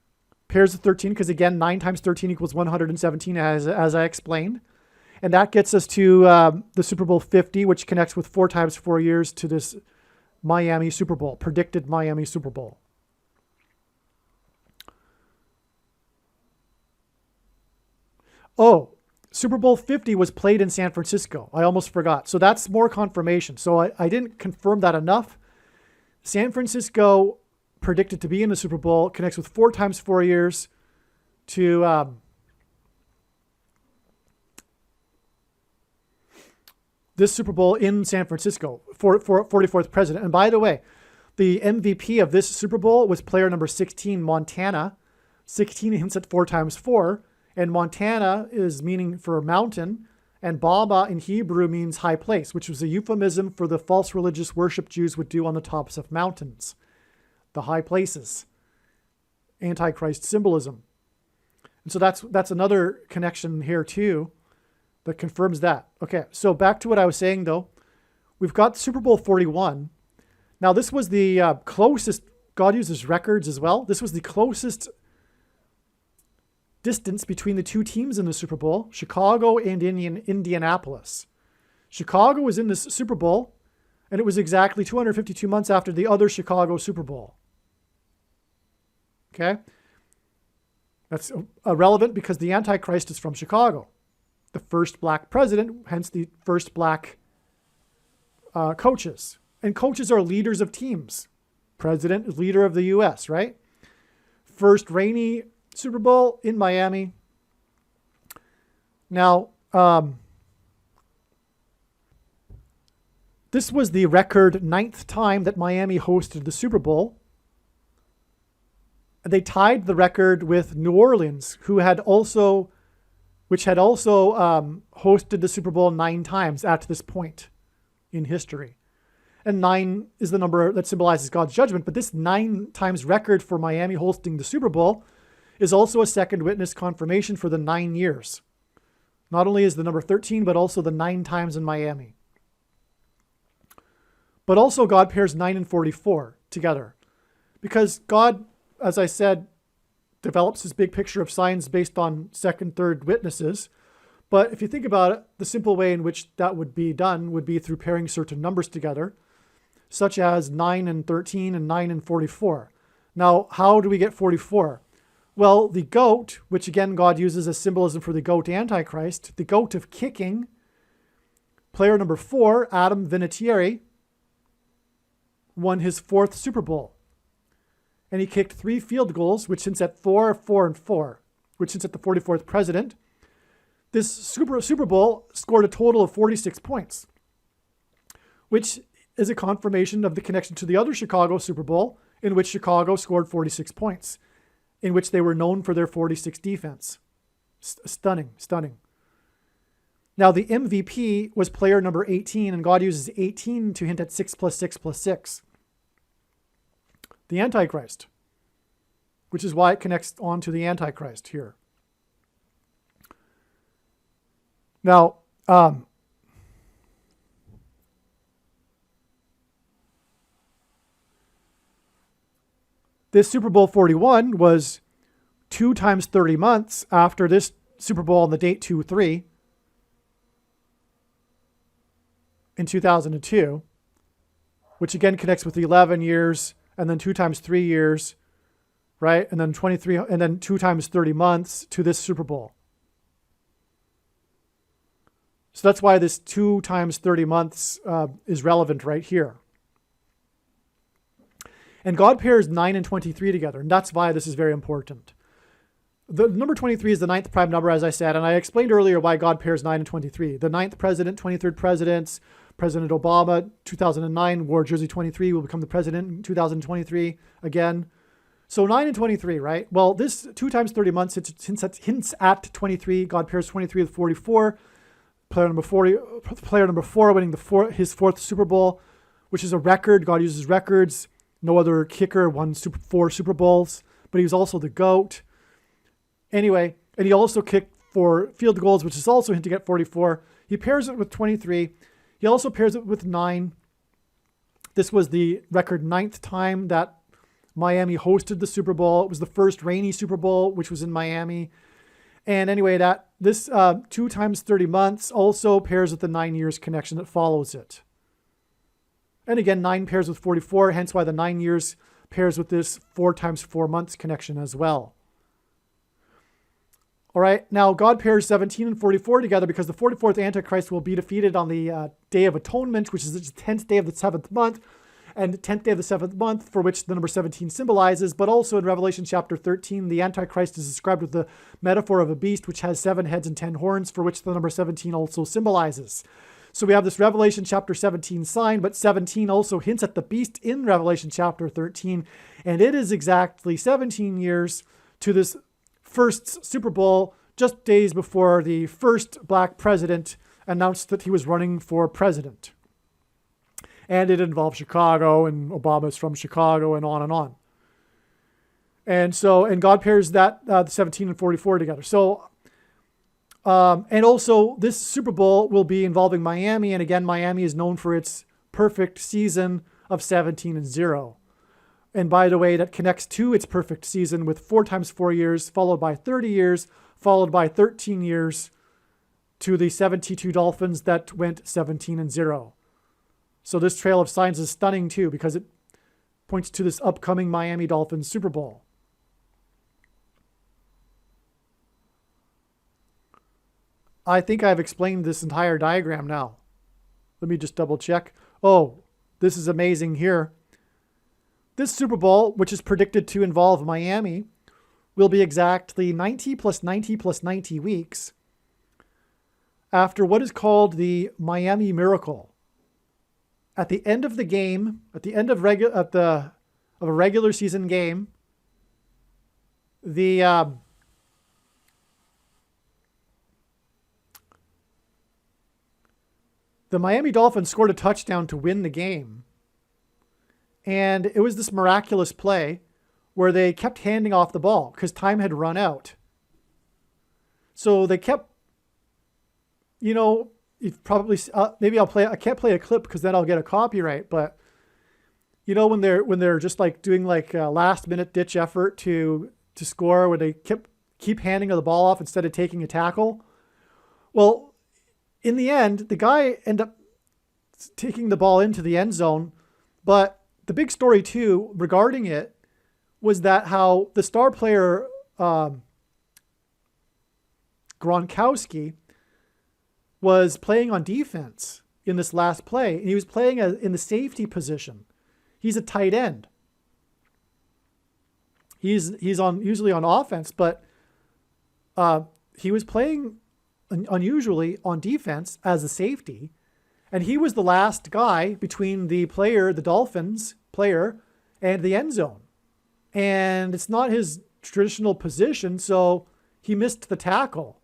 pairs of 13, because again, 9 times 13 equals 117, as I explained. And that gets us to the Super Bowl 50, which connects with 4 times 4 years to this Miami Super Bowl, predicted Miami Super Bowl. Oh, Super Bowl 50 was played in San Francisco. I almost forgot. So that's more confirmation. So I didn't confirm that enough. San Francisco predicted to be in the Super Bowl connects with 4 times 4 years to this Super Bowl in San Francisco for 44th president. And by the way, the MVP of this Super Bowl was player number 16, Montana. 16 hints at 4 times 4. And Montana is meaning for mountain, and Baba in Hebrew means high place, which was a euphemism for the false religious worship Jews would do on the tops of mountains, the high places, Antichrist symbolism. And so that's another connection here too that confirms that. Okay, so back to what I was saying though. We've got Super Bowl 41. Now this was the closest, God uses records as well. This was the closest distance between the 2 teams in the Super Bowl, Chicago and Indianapolis. Chicago was in this Super Bowl, and it was exactly 252 months after the other Chicago Super Bowl. Okay? That's irrelevant because the Antichrist is from Chicago. The first black president, hence the first black coaches. And coaches are leaders of teams. President is leader of the U.S., right? First rainy Super Bowl in Miami. Now, this was the record 9th time that Miami hosted the Super Bowl. They tied the record with New Orleans, which had also hosted the Super Bowl 9 times at this point in history. And 9 is the number that symbolizes God's judgment. But this 9 times record for Miami hosting the Super Bowl is also a second witness confirmation for the 9 years. Not only is the number 13, but also the 9 times in Miami. But also God pairs 9 and 44 together. Because God, as I said, develops his big picture of signs based on second, third witnesses. But if you think about it, the simple way in which that would be done would be through pairing certain numbers together, such as 9 and 13 and 9 and 44. Now, how do we get 44? Well, the goat, which again God uses as symbolism for the goat Antichrist, the goat of kicking, player number 4, Adam Vinatieri, won his 4th Super Bowl. And he kicked 3 field goals, which hints at 4, 4, and 4, which hints at the 44th president. This Super Bowl scored a total of 46 points, which is a confirmation of the connection to the other Chicago Super Bowl, in which Chicago scored 46 points, in which they were known for their 46 defense. Stunning. Now, the MVP was player number 18, and God uses 18 to hint at 6 plus 6 plus 6. The Antichrist, which is why it connects on to the Antichrist here. Now, this Super Bowl 41 was 2 times 30 months after this Super Bowl on the date 2-3 in 2002, which again connects with the 11 years and then 2 times 3 years, right? And then 23, and then 2 times 30 months to this Super Bowl. So that's why this 2 times 30 months is relevant right here. And God pairs 9 and 23 together, and that's why this is very important. The number 23 is the 9th prime number, as I said, and I explained earlier why God pairs 9 and 23. The 9th president, 23rd presidents, President Obama, 2009, wore jersey 23, will become the president in 2023 again. So 9 and 23, right? Well, this 2 times 30 months hints at 23. God pairs 23 with 44. Player number 4 winning his 4th Super Bowl, which is a record. God uses records. No other kicker won 4 Super Bowls, but he was also the GOAT. Anyway, and he also kicked 4 field goals, which is also hinting at 44. He pairs it with 23. He also pairs it with 9. This was the record 9th time that Miami hosted the Super Bowl. It was the first rainy Super Bowl, which was in Miami. And anyway, that this 2 times 30 months also pairs with the 9 years connection that follows it. And again, 9 pairs with 44, hence why the 9 years pairs with this 4 times 4 months connection as well. All right, now God pairs 17 and 44 together because the 44th Antichrist will be defeated on the Day of Atonement, which is the 10th day of the 7th month, and the 10th day of the 7th month, for which the number 17 symbolizes. But also in Revelation chapter 13, the Antichrist is described with the metaphor of a beast which has 7 heads and 10 horns, for which the number 17 also symbolizes. So we have this Revelation chapter 17 sign, but 17 also hints at the beast in Revelation chapter 13, and it is exactly 17 years to this first Super Bowl, just days before the first black president announced that he was running for president. And it involved Chicago, and Obama's from Chicago, and on and on. And so, and God pairs that the 17 and 44 together. So, and also this Super Bowl will be involving Miami, and again, Miami is known for its perfect season of 17 and 0. And by the way, that connects to its perfect season with 4 times 4 years, followed by 30 years, followed by 13 years to the 72 Dolphins that went 17 and 0. So this trail of signs is stunning too, because it points to this upcoming Miami Dolphins Super Bowl. I think I've explained this entire diagram now. Let me just double check. Oh, this is amazing here. This Super Bowl, which is predicted to involve Miami, will be exactly 90 plus 90 plus 90 weeks after what is called the Miami Miracle. At the end of the game, at the end of a regular season game, the Miami Dolphins scored a touchdown to win the game. And it was this miraculous play where they kept handing off the ball because time had run out. So they kept, you've probably, maybe I can't play a clip because then I'll get a copyright. But, when they're just like doing like a last minute ditch effort to score, where they keep handing the ball off instead of taking a tackle. Well, in the end, the guy ended up taking the ball into the end zone, but the big story too regarding it was that how the star player Gronkowski was playing on defense in this last play, and he was playing in the safety position. He's a tight end. He's usually on offense, but he was playing unusually on defense as a safety, and he was the last guy between the Dolphins player, and the end zone. And it's not his traditional position, so he missed the tackle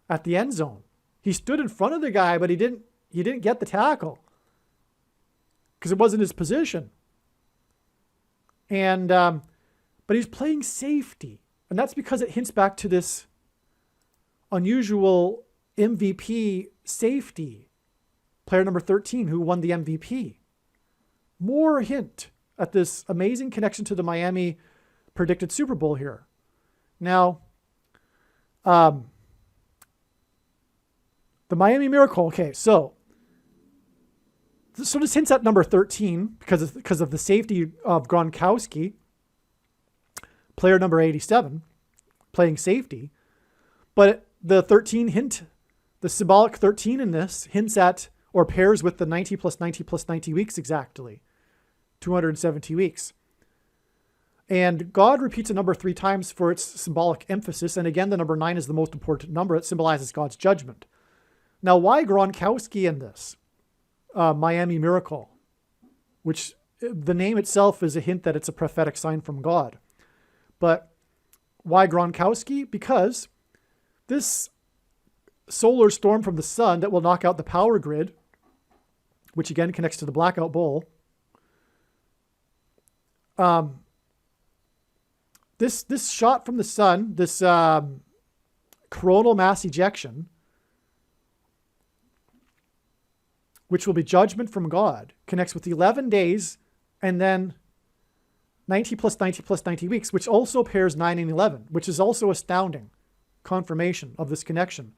at the end zone. He stood in front of the guy, but he didn't get the tackle because it wasn't his position. And but he's playing safety, and that's because it hints back to this unusual MVP safety, player number 13, who won the MVP. More hint at this amazing connection to the Miami predicted Super Bowl here. Now, the Miami Miracle. Okay, so this hints at number 13 because of the safety of Gronkowski, player number 87, playing safety. But the symbolic 13 in this hints at or pairs with the 90 plus 90 plus 90 weeks exactly, 270 weeks. And God repeats a number 3 times for its symbolic emphasis. And again, the number 9 is the most important number. It symbolizes God's judgment. Now, why Gronkowski in this? Miami Miracle, which the name itself is a hint that it's a prophetic sign from God. But why Gronkowski? Because this solar storm from the sun that will knock out the power grid, which again connects to the blackout bowl, this shot from the sun, this coronal mass ejection, which will be judgment from God, connects with 11 days and then 90 plus 90 plus 90 weeks, which also pairs 9 and 11, which is also astounding confirmation of this connection.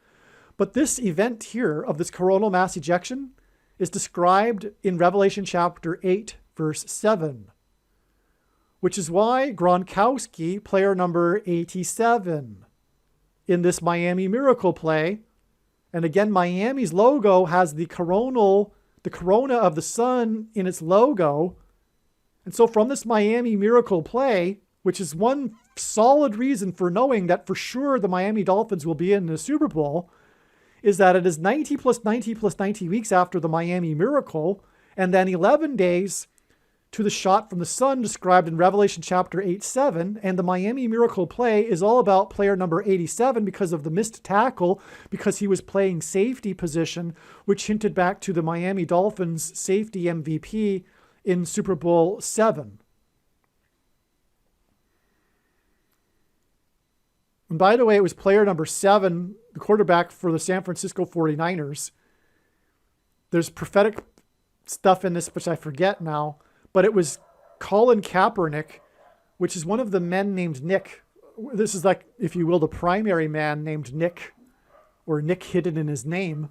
But this event here of this coronal mass ejection is described in Revelation chapter 8, verse 7, which is why Gronkowski, player number 87, in this Miami Miracle play, and again, Miami's logo has the corona of the sun in its logo. And so from this Miami Miracle play, which is one solid reason for knowing that for sure the Miami Dolphins will be in the Super Bowl, is that it is 90 plus 90 plus 90 weeks after the Miami Miracle, and then 11 days to the shot from the sun described in Revelation chapter 8:7, and the Miami Miracle play is all about player number 87 because of the missed tackle, because he was playing safety position, which hinted back to the Miami Dolphins safety MVP in Super Bowl 7. And by the way, it was player number 7, the quarterback for the San Francisco 49ers. There's prophetic stuff in this, which I forget now, but it was Colin Kaepernick, which is one of the men named Nick. This is like, if you will, the primary man named Nick, or Nick hidden in his name,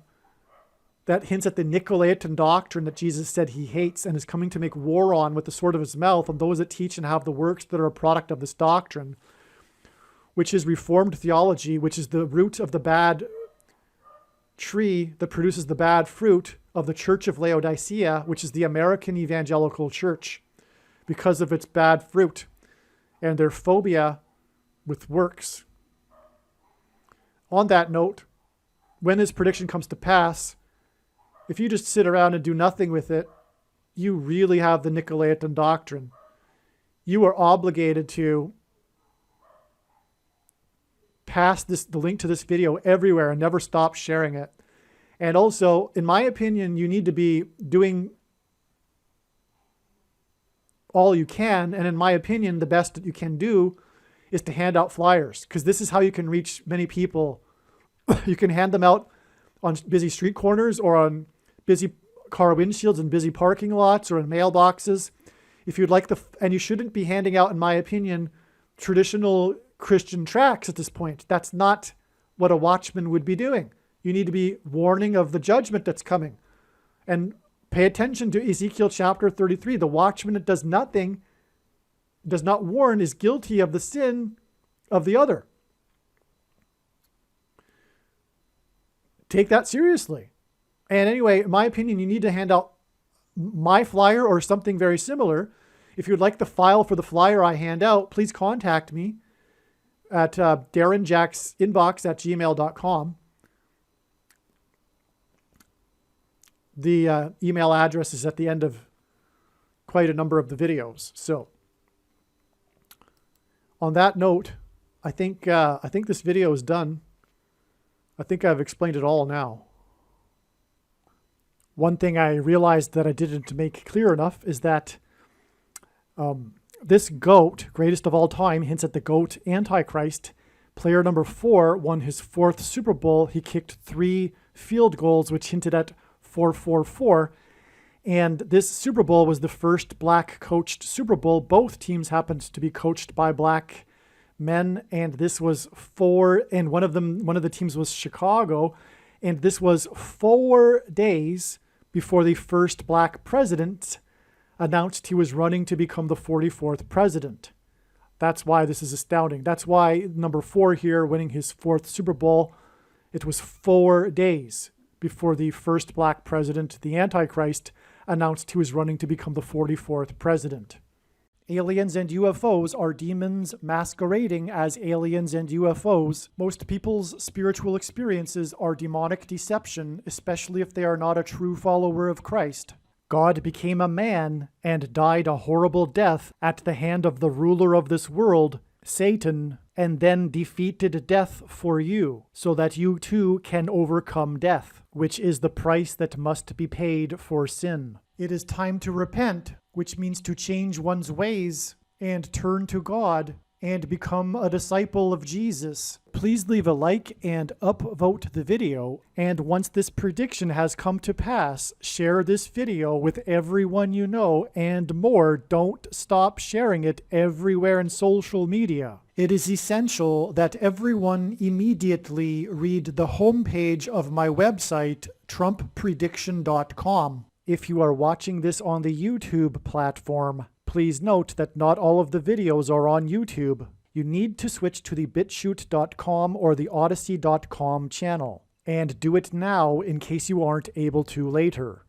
that hints at the Nicolaitan doctrine that Jesus said he hates and is coming to make war on with the sword of his mouth on those that teach and have the works that are a product of this doctrine, which is Reformed theology, which is the root of the bad tree that produces the bad fruit of the Church of Laodicea, which is the American evangelical church, because of its bad fruit and their phobia with works. On that note, when this prediction comes to pass, if you just sit around and do nothing with it, you really have the Nicolaitan doctrine. You are obligated to pass the link to this video everywhere and never stop sharing it. And also, in my opinion, you need to be doing all you can. And in my opinion, the best that you can do is to hand out flyers, because this is how you can reach many people. You can hand them out on busy street corners or on busy car windshields and busy parking lots or in mailboxes. If you'd like and you shouldn't be handing out, in my opinion, traditional Christian tracts at this point. That's not what a watchman would be doing. You need to be warning of the judgment that's coming. And pay attention to Ezekiel chapter 33. The watchman that does nothing, does not warn, is guilty of the sin of the other. Take that seriously. And anyway, in my opinion, you need to hand out my flyer or something very similar, if you'd like the file for the flyer I hand out, please contact me at darrenjacksinbox@gmail.com. The email address is at the end of quite a number of the videos. So on that note, I think this video is done. I think I've explained it all now. One thing I realized that I didn't make clear enough is that this GOAT, greatest of all time, hints at the GOAT Antichrist. Player number 4 won his 4th Super Bowl. He kicked 3 field goals, which hinted at 444. And this Super Bowl was the first black coached Super Bowl. Both teams happened to be coached by black men, and this was one of the teams was Chicago, and this was 4 days before the first black president announced he was running to become the 44th president. That's why this is astounding. That's why number 4 here, winning his 4th Super Bowl, it was 4 days before the first black president, the Antichrist, announced he was running to become the 44th president. Aliens and UFOs are demons masquerading as aliens and UFOs. Most people's spiritual experiences are demonic deception, especially if they are not a true follower of Christ. God became a man and died a horrible death at the hand of the ruler of this world, Satan, and then defeated death for you, so that you too can overcome death, which is the price that must be paid for sin. It is time to repent, which means to change one's ways and turn to God and become a disciple of Jesus. Please leave a like and upvote the video. And once this prediction has come to pass, share this video with everyone you know and more. Don't stop sharing it everywhere in social media. It is essential that everyone immediately read the homepage of my website, TrumpPrediction.com. If you are watching this on the YouTube platform, please note that not all of the videos are on YouTube. You need to switch to the BitChute.com or the Odyssey.com channel. And do it now in case you aren't able to later.